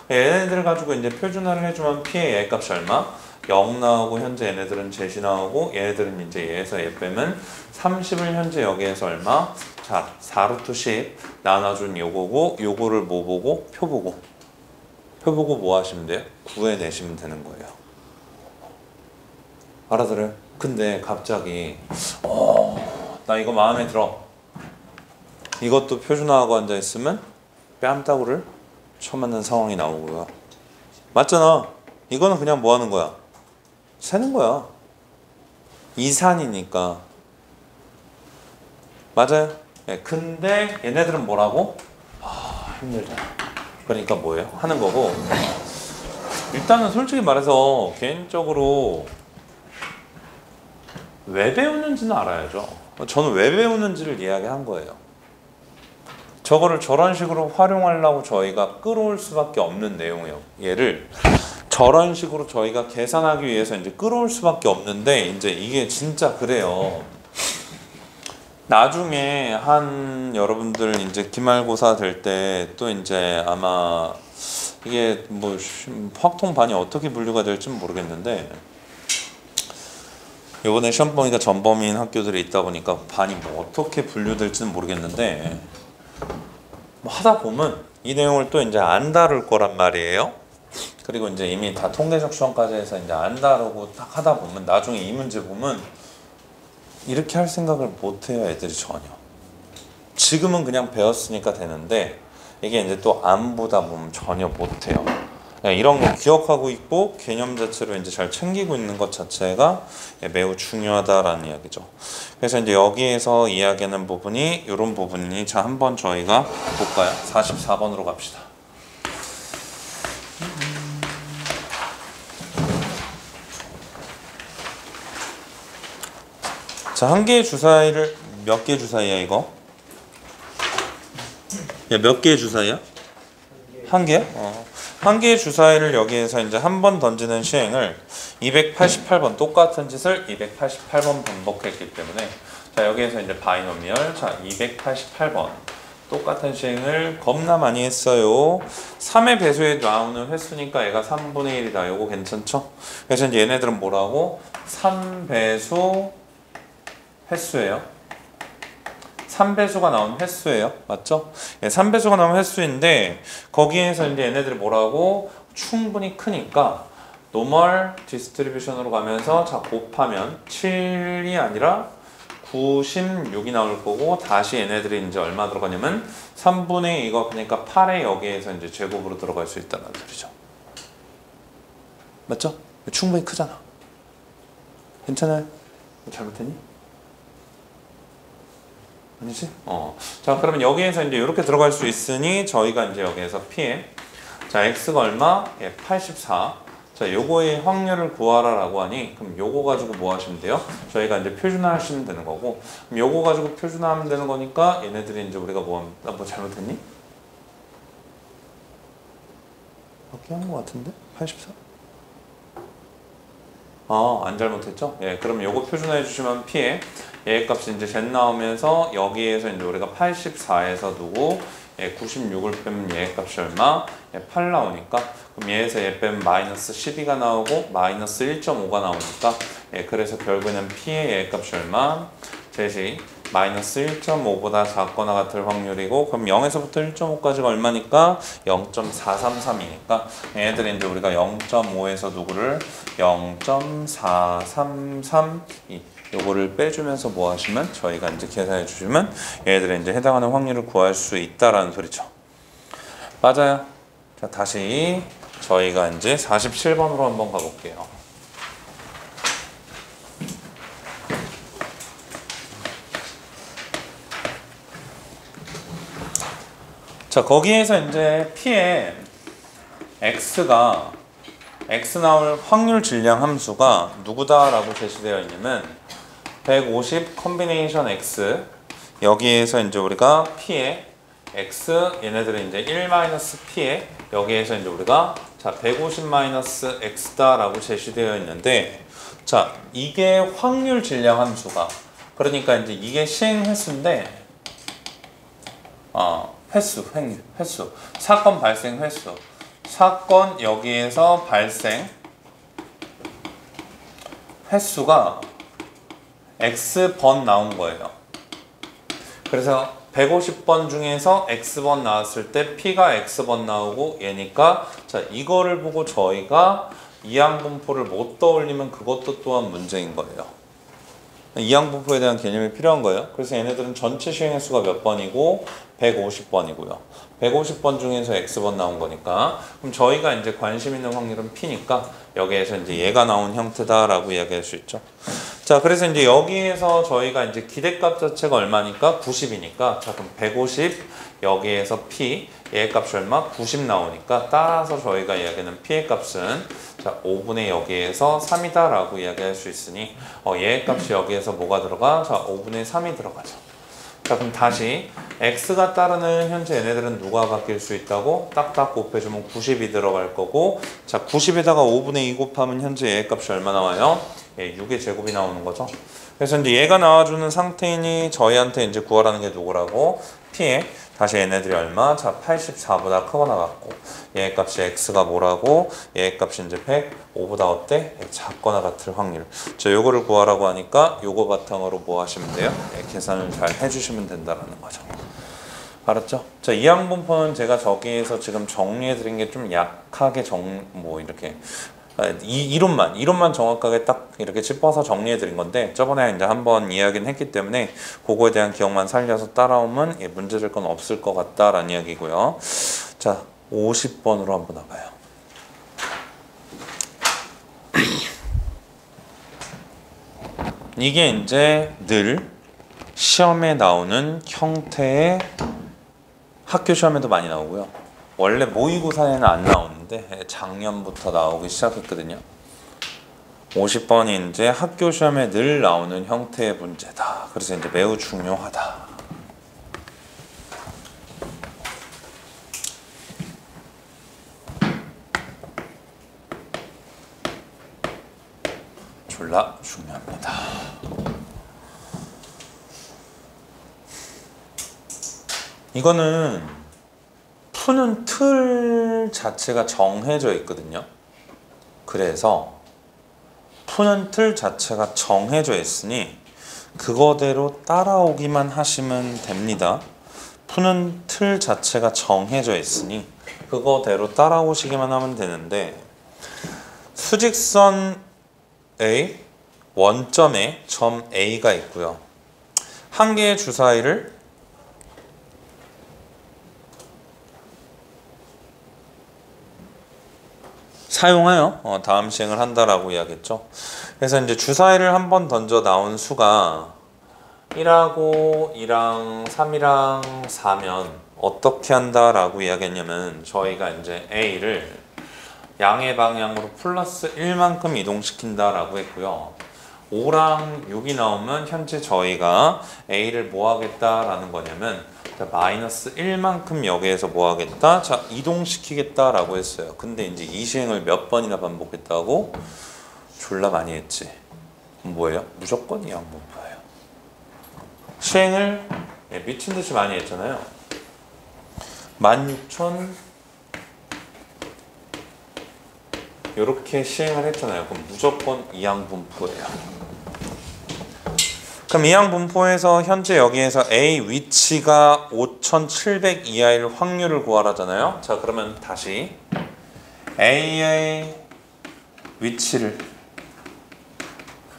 얘네들 가지고 이제 표준화를 해주면 P의 얘 값이 얼마? 0 나오고 현재 얘네들은 제시 나오고 얘네들은 이제 얘에서 얘 빼면 30을 현재 여기에서 얼마? 자, 4루트 10 나눠준 요거고 요거를 뭐 보고? 표 보고 뭐 하시면 돼요? 구해내시면 되는 거예요. 알아들어요? 근데 갑자기 나 이거 마음에 들어. 이것도 표준화하고 앉아있으면 뺨따구를 쳐맞는 상황이 나오고요. 맞잖아. 이거는 그냥 뭐 하는 거야? 세는 거야. 이산이니까. 맞아요? 근데 얘네들은 뭐라고? 힘들다. 그러니까 뭐예요? 하는 거고. 일단은 솔직히 말해서 개인적으로 왜 배우는지는 알아야죠. 저는 왜 배우는지를 이야기한 거예요. 저거를 저런 식으로 활용하려고 저희가 끌어올 수밖에 없는 내용이에요. 얘를 저런 식으로 저희가 계산하기 위해서 이제 끌어올 수밖에 없는데 이제 이게 진짜 그래요. 나중에 한 여러분들 이제 기말고사 될 때 또 이제 아마 이게 뭐 확통반이 어떻게 분류가 될지는 모르겠는데 이번에 시험 보니까 전범인 학교들이 있다 보니까 반이 뭐 어떻게 분류될지는 모르겠는데 뭐 하다 보면 이 내용을 또 이제 안 다룰 거란 말이에요. 그리고 이제 이미 다 통계적 시험까지 해서 이제 안 다루고 딱 하다 보면 나중에 이 문제 보면 이렇게 할 생각을 못 해요, 애들이 전혀. 지금은 그냥 배웠으니까 되는데 이게 이제 또 안 보다 보면 전혀 못 해요. 이런 거 기억하고 있고 개념 자체로 이제 잘 챙기고 있는 것 자체가 매우 중요하다라는 이야기죠. 그래서 이제 여기에서 이야기하는 부분이 이런 부분이 자 한번 저희가 볼까요? 44번으로 갑시다. 자, 한 개의 주사위를 몇 개의 주사위야 이거? 야, 몇 개의 주사위야? 한 개야? 한 개의 주사위를 여기에서 이제 한 번 던지는 시행을 288번 똑같은 짓을 288번 반복했기 때문에 자, 여기에서 이제 바이노미얼 자, 288번 똑같은 시행을 겁나 많이 했어요. 3의 배수에 나오는 횟수니까 얘가 3분의 1이다. 요거 괜찮죠? 그래서 이제 얘네들은 뭐라고? 3배수 횟수예요. 3배수가 나온 횟수예요. 맞죠? 예, 3배수가 나온 횟수인데 거기에서 이제 얘네들이 뭐라고? 충분히 크니까 노멀 디스트리뷰션으로 가면서 자 곱하면 7이 아니라 96이 나올 거고 다시 얘네들이 이제 얼마 들어가냐면 3분의 이거 그러니까 8에 여기에서 이제 제곱으로 들어갈 수 있다는 소리죠. 맞죠? 충분히 크잖아. 괜찮아요? 잘못했니? 아니지? 자, 그러면 여기에서 이제 이렇게 들어갈 수 있으니 저희가 이제 여기에서 P에 자, X가 얼마? 예, 84. 자, 요거의 확률을 구하라라고 하니 그럼 요거 가지고 뭐 하시면 돼요? 저희가 이제 표준화 하시면 되는 거고 그럼 요거 가지고 표준화하면 되는 거니까 얘네들이 이제 우리가 뭐 잘못했니? 맞게 한 거 같은데? 84? 안 잘못했죠? 예, 그럼 요거 표준화해 주시면 P에 얘 값이 이제 Z 나오면서 여기에서 이제 우리가 84에서 두고 96을 빼면 얘 값이 얼마? 8 나오니까 그럼 얘에서 얘 빼면 마이너스 12가 나오고 마이너스 1.5가 나오니까 그래서 결국에는 P의 얘 값이 얼마? 제시 마이너스 1.5보다 작거나 같을 확률이고 그럼 0에서부터 1.5까지가 얼마니까? 0.433이니까 얘네들이 이제 우리가 0.5에서 누구를 0.4332 요거를 빼주면서 뭐 하시면 저희가 이제 계산해 주시면 얘네들이 이제 해당하는 확률을 구할 수 있다라는 소리죠. 맞아요. 자, 다시 저희가 이제 47번으로 한번 가볼게요. 자, 거기에서 이제 P에 X가 X 나올 확률 질량 함수가 누구다라고 제시되어 있냐면 150 컨비네이션 X 여기에서 이제 우리가 P에 X 얘네들은 이제 1-P에 여기에서 이제 우리가 자 150-X다라고 제시되어 있는데 자 이게 확률 질량 함수가 그러니까 이제 이게 시행 횟수인데 횟수 사건 발생 횟수 사건 여기에서 발생 횟수가 X번 나온 거예요. 그래서 150번 중에서 X번 나왔을 때 P가 X번 나오고 얘니까 자 이거를 보고 저희가 이항분포를 못 떠올리면 그것도 또한 문제인 거예요. 이항분포에 대한 개념이 필요한 거예요. 그래서 얘네들은 전체 시행 횟수가 몇 번이고 150번이고요. 150번 중에서 X번 나온 거니까 그럼 저희가 이제 관심 있는 확률은 P니까 여기에서 이제 얘가 나온 형태다라고 이야기할 수 있죠. 자, 그래서 이제 여기에서 저희가 이제 기대값 자체가 얼마니까 90이니까 자 그럼 150 여기에서 P 얘 값이 얼마? 90 나오니까 따라서 저희가 이야기하는 P의 값은 자 5분의 여기에서 3이다 라고 이야기할 수 있으니 얘 값이 여기에서 뭐가 들어가? 자 5분의 3이 들어가죠. 자 그럼 다시 X가 따르는 현재 얘네들은 누가 바뀔 수 있다고? 딱딱 곱해주면 90이 들어갈 거고 자 90에다가 5분의 2 곱하면 현재 얘 값이 얼마 나와요? 6의 제곱이 나오는 거죠. 그래서 이제 얘가 나와주는 상태이니 저희한테 이제 구하라는 게 누구라고? P에 다시 얘네들이 얼마? 자 84보다 크거나 같고 얘 값이 X가 뭐라고? 얘 값이 이제 105보다 어때? 작거나 같을 확률. 자 요거를 구하라고 하니까 요거 바탕으로 뭐 하시면 돼요? 계산을 잘 해주시면 된다라는 거죠. 알았죠? 자 이항분포는 제가 저기에서 지금 정리해드린 게 좀 약하게 이렇게 이론만 정확하게 딱 이렇게 짚어서 정리해 드린 건데 저번에 이제 한번 이야기는 했기 때문에 그거에 대한 기억만 살려서 따라오면 문제 될 건 없을 것 같다라는 이야기고요. 자 50번으로 한번 와봐요. 이게 이제 늘 시험에 나오는 형태의 학교 시험에도 많이 나오고요. 원래 모의고사에는 안 나오는데 작년부터 나오기 시작했거든요. 50번이 이제 학교 시험에 늘 나오는 형태의 문제다. 그래서 이제 매우 중요하다. 졸라 중요합니다. 이거는 푸는 틀 자체가 정해져 있거든요. 그래서 푸는 틀 자체가 정해져 있으니 그거대로 따라오기만 하시면 됩니다. 푸는 틀 자체가 정해져 있으니 그거대로 따라오시기만 하면 되는데, 수직선 A, 원점에 점 A가 있고요. 한 개의 주사위를 사용하여 다음 시행을 한다라고 이야기했죠. 그래서 이제 주사위를 한 번 던져 나온 수가 1하고 2랑 3이랑 4면 어떻게 한다라고 이야기했냐면, 저희가 이제 A를 양의 방향으로 플러스 1만큼 이동시킨다라고 했고요. 5랑 6이 나오면 현재 저희가 A를 뭐 하겠다라는 거냐면, 마이너스 1만큼 여기에서 뭐 하겠다? 자, 이동시키겠다라고 했어요. 근데 이제 이 시행을 몇 번이나 반복했다고? 졸라 많이 했지. 그럼 뭐예요? 무조건 이 양분포예요. 시행을 미친 듯이 많이 했잖아요. 16,000 이렇게 시행을 했잖아요. 그럼 무조건 이항분포예요. 그럼 이항분포에서 현재 여기에서 A 위치가 5,700 이하일 확률을 구하라잖아요. 자, 그러면 다시 A의 위치를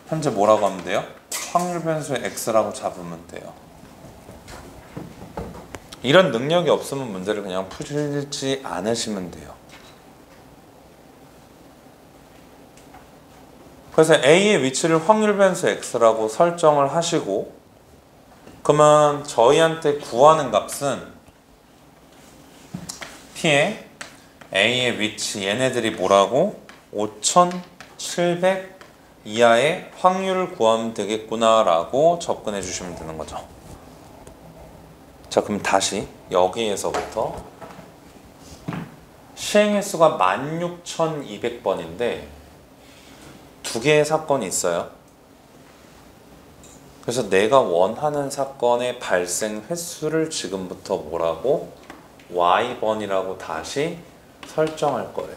현재 뭐라고 하면 돼요? 확률 변수의 X라고 잡으면 돼요. 이런 능력이 없으면 문제를 그냥 풀지 않으시면 돼요. 그래서 A의 위치를 확률 변수 X라고 설정을 하시고, 그러면 저희한테 구하는 값은 P의 A의 위치, 얘네들이 뭐라고? 5,700 이하의 확률을 구하면 되겠구나 라고 접근해 주시면 되는 거죠. 자, 그럼 다시 여기에서부터 시행 횟수가 16,200번인데 두 개의 사건이 있어요. 그래서 내가 원하는 사건의 발생 횟수를 지금부터 뭐라고? Y번이라고 다시 설정할 거예요.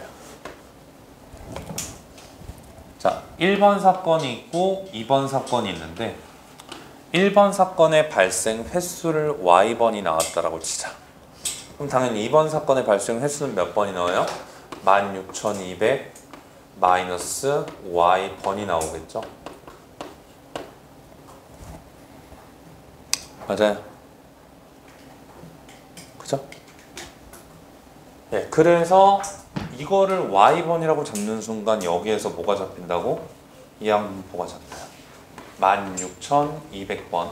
자, 1번 사건이 있고 2번 사건이 있는데, 1번 사건의 발생 횟수를 Y번이 나왔다라고 치자. 그럼 당연히 2번 사건의 발생 횟수는 몇 번이 나와요? 16,200 마이너스 Y번이 나오겠죠? 맞아요. 그죠? 네, 그래서 이거를 Y번이라고 잡는 순간 여기에서 뭐가 잡힌다고? 이항분포가 잡혀요. 16,200번.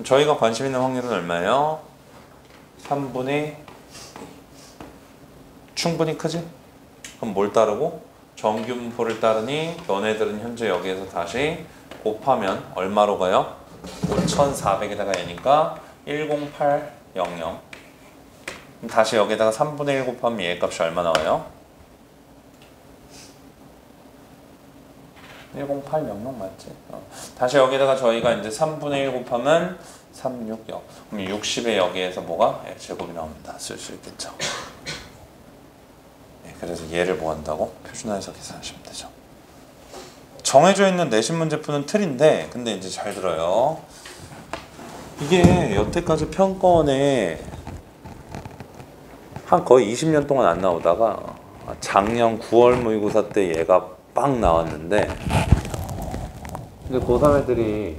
저희가 관심 있는 확률은 얼마예요? 3분의 충분히 크지? 그럼 뭘 따르고? 정규분포를 따르니 너네들은 현재 여기에서 다시 곱하면 얼마로 가요? 5,400에다가 얘니까 10800. 그럼 다시 여기다가 3분의 1 곱하면 얘 값이 얼마 나와요? 10800 맞지? 다시 여기다가 저희가 이제 3분의 1 곱하면 360. 그럼 60에 여기에서 뭐가? 제곱이 나옵니다. 쓸 수 있겠죠. 네, 그래서 얘를 뭐 한다고? 표준화해서 계산하시면 되죠. 정해져 있는 내신 문제 푸는 틀인데, 근데 이제 잘 들어요. 이게 여태까지 평가원에 한 거의 20년 동안 안 나오다가 작년 9월 모의고사 때 얘가 빵 나왔는데, 근데 고3 애들이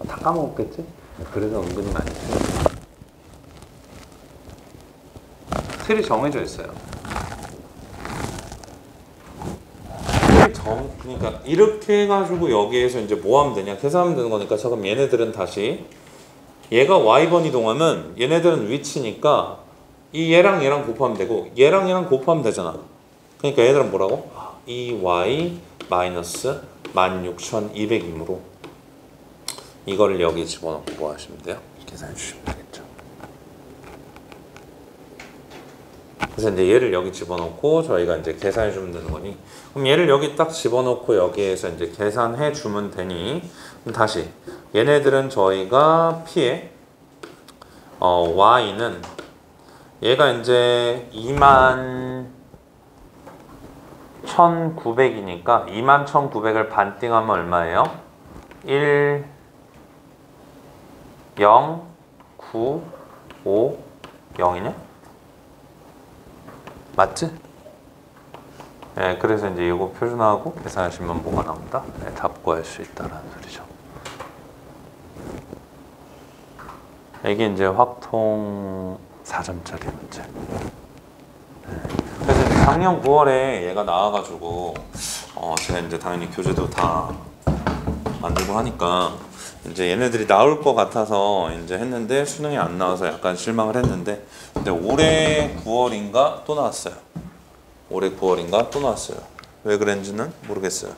다 까먹었겠지? 그래서 은근히 많이 틀렸어. 틀이 정해져 있어요. 그러니까 이렇게 해가지고 여기에서 이제 뭐 하면 되냐? 계산하면 되는 거니까. 자, 그럼 얘네들은 다시 얘가 Y번 이동하면 얘네들은 위치니까 이 얘랑 얘랑 곱하면 되고 얘랑 얘랑 곱하면 되잖아. 그러니까 얘들은 뭐라고? 2y 마이너스 16,200이므로 이거를 여기 집어넣고 뭐 하시면 돼요? 계산해 주시면 되겠죠. 그래서 이제 얘를 여기 집어넣고 저희가 이제 계산해 주면 되는 거니, 그럼 얘를 여기 딱 집어넣고 여기에서 이제 계산해 주면 되니, 그럼 다시 얘네들은 저희가 p에 y는 얘가 이제 21,900이니까 21,900을 반띵하면 얼마예요? 1 0 9 5 0이냐? 맞지? 네, 그래서 이제 이거 표준화하고 계산하시면 뭐가 나온다? 네, 답 구할 수 있다라는 소리죠. 이게 이제 확통 4점짜리 문제. 네. 그래서 이제 작년 9월에 얘가 나와가지고 제가 이제 당연히 교재도 다 만들고 하니까 이제 얘네들이 나올 것 같아서 이제 했는데 수능이 안 나와서 약간 실망을 했는데, 근데 올해 9월인가 또 나왔어요. 올해 9월인가 또 나왔어요. 왜 그랬는지는 모르겠어요.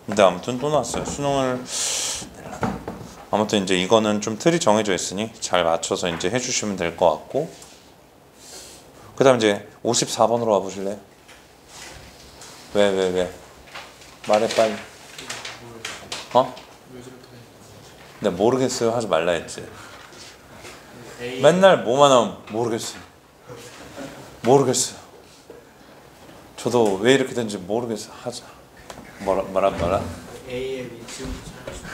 근데 아무튼 또 나왔어요. 수능을 아무튼 이제 이거는 좀 틀이 정해져 있으니 잘 맞춰서 이제 해주시면 될 것 같고, 그다음 이제 54번으로 와보실래요? 왜? 말해 빨리. 내가 모르겠어요 하지 말라 했지. 맨날 뭐만 하면 모르겠어요. 저도 왜 이렇게 된지 모르겠어요. 하자. 뭐라? A의 위치부터 찾아주세요.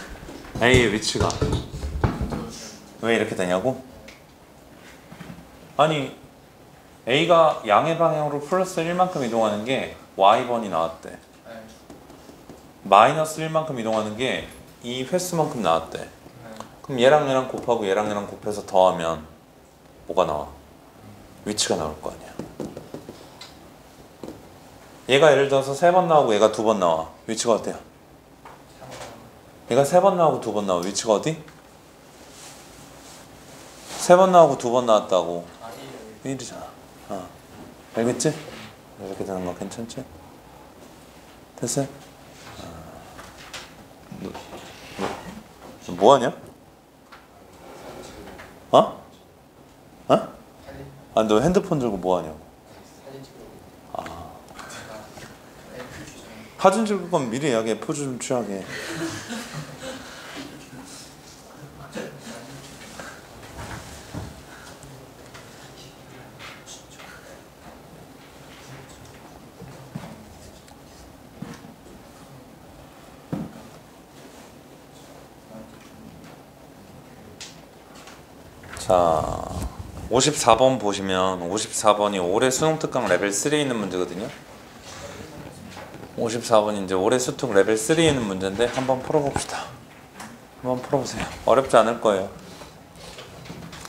A의 위치가 왜 이렇게 되냐고? 아니 A가 양의 방향으로 플러스 1만큼 이동하는 게 Y번이 나왔대. 네. 마이너스 1만큼 이동하는 게 이 횟수만큼 나왔대. 네. 그럼 얘랑 곱하고 얘랑 곱해서 더하면 뭐가 나와? 위치가 나올 거 아니야. 얘가 예를 들어서 3번 나오고 얘가 2번 나와. 위치가 어때요? 얘가 3번 나오고 2번 나와. 위치가 어디? 3번 나오고 2번 나왔다고. 1이잖아. 알겠지? 이렇게 되는 거 괜찮지? 됐어요? 너 뭐하냐? 어? 너 핸드폰 들고 뭐하냐고. 사진 찍을 건 미리 이야기해. 포즈 좀 취하게. 자, 54번 보시면 54번이 올해 수능 특강 레벨 3에 있는 문제거든요. 54번이 이제 올해 수특 레벨 3에 있는 문제인데 한번 풀어봅시다. 한번 풀어보세요. 어렵지 않을 거예요.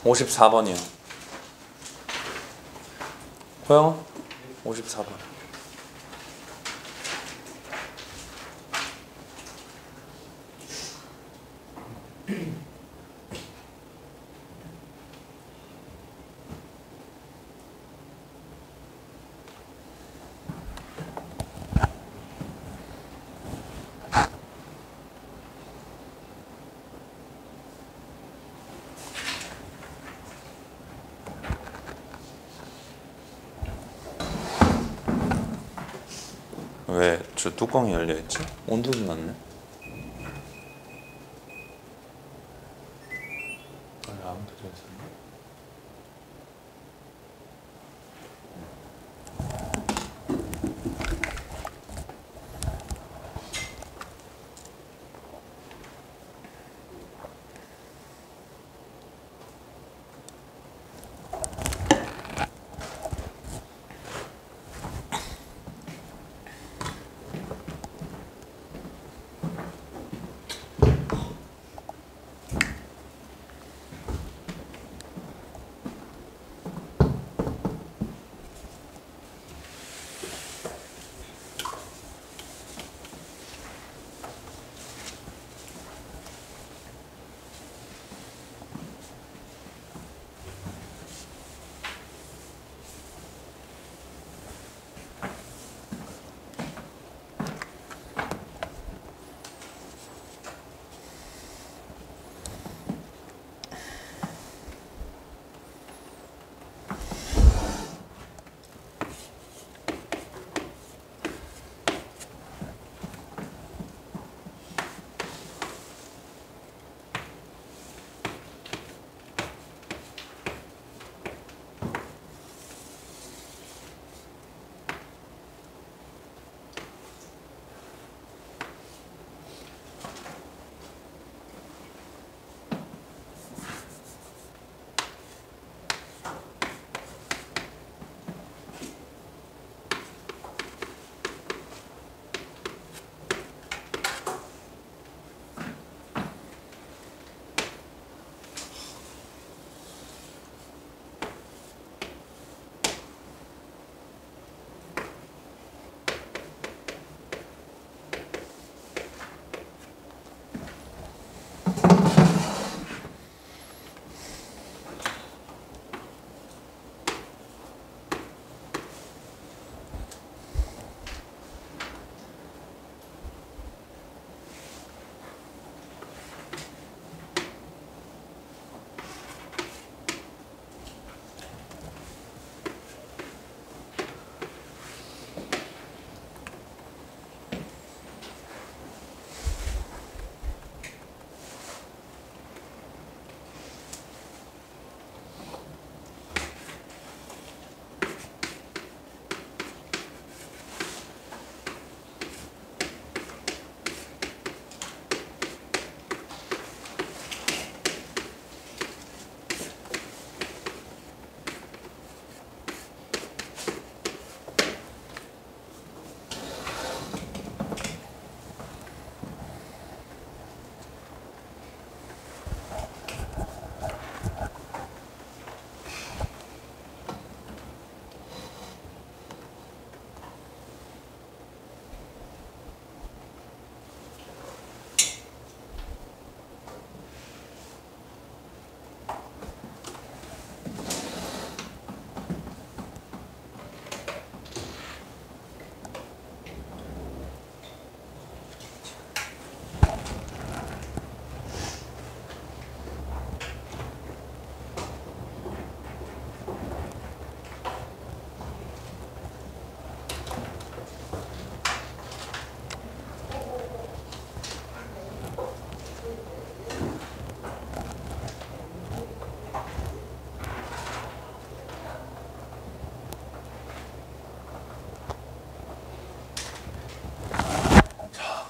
54번이요. 호영아? 54번. 왜 저 뚜껑이 열려있지? 온도도 낮네. 아무도 들어있었네.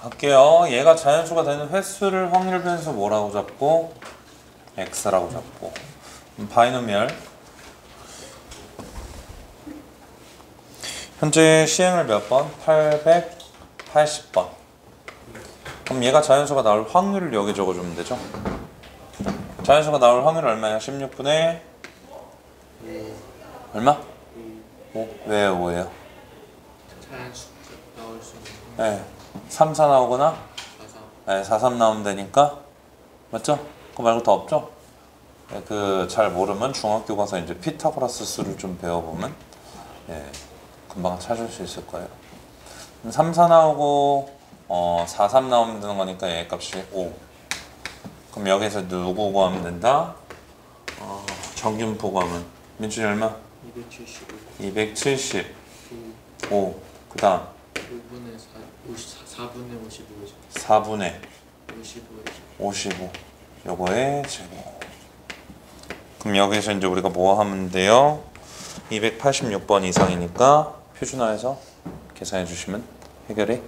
갈게요. 얘가 자연수가 되는 횟수를 확률 변수 뭐라고 잡고? x라고 잡고. 바이노미얼. 현재 시행을 몇 번? 880번. 그럼 얘가 자연수가 나올 확률을 여기 적어주면 되죠? 자연수가 나올 확률 얼마야? 16분의 얼마? 5. 왜요? 5예요? 자연수 나올 수 있는 네. 3, 4 나오거나 가사. 네, 4, 3 나오면 되니까 맞죠? 그거 말고 더 없죠? 네, 그 잘 모르면 중학교 가서 이제 피타고라스 수를 좀 배워보면 예, 금방 찾을 수 있을 거예요. 3, 4 나오고 4, 3 나오면 되는 거니까 얘 값이 5. 그럼 여기서 누구 구하면 된다? 정균포 구하면 민준이 얼마? 275. 275. 그 다음 5분의 4분의 55죠. 4분의 55죠. 55. 요거의 제곱. 그럼 여기서 이제 우리가 뭐 하면 돼요? 286번 이상이니까 표준화해서 계산해 주시면 해결이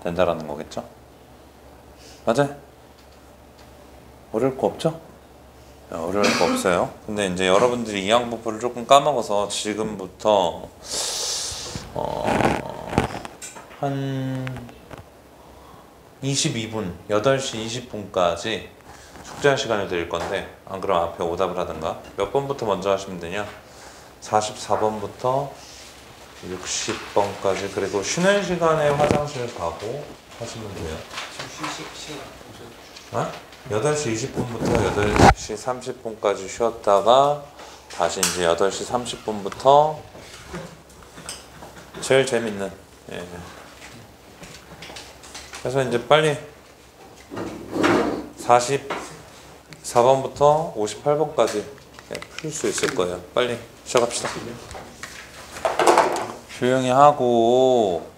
된다라는 거겠죠? 맞아요? 어려울 거 없죠? 네, 어려울 거 없어요. 근데 이제 여러분들이 이항부풀을 조금 까먹어서 지금부터 한 22분, 8시 20분까지 숙제할 시간을 드릴 건데 안 그럼 앞에 오답을 하든가 몇 번부터 먼저 하시면 되냐? 44번부터 60번까지 그리고 쉬는 시간에 화장실 가고 하시면 돼요. 지금 휴식 시간 보셨죠? 8시 20분부터 8시 30분까지 쉬었다가 다시 이제 8시 30분부터 제일 재밌는 예. 그래서 이제 빨리 44번부터 58번까지 풀 수 있을 거예요. 빨리 시작합시다. 조용히 하고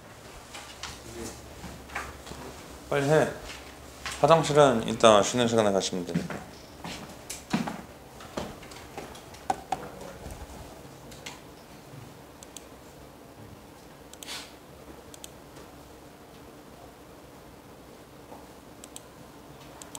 빨리 해. 화장실은 이따 쉬는 시간에 가시면 되니까.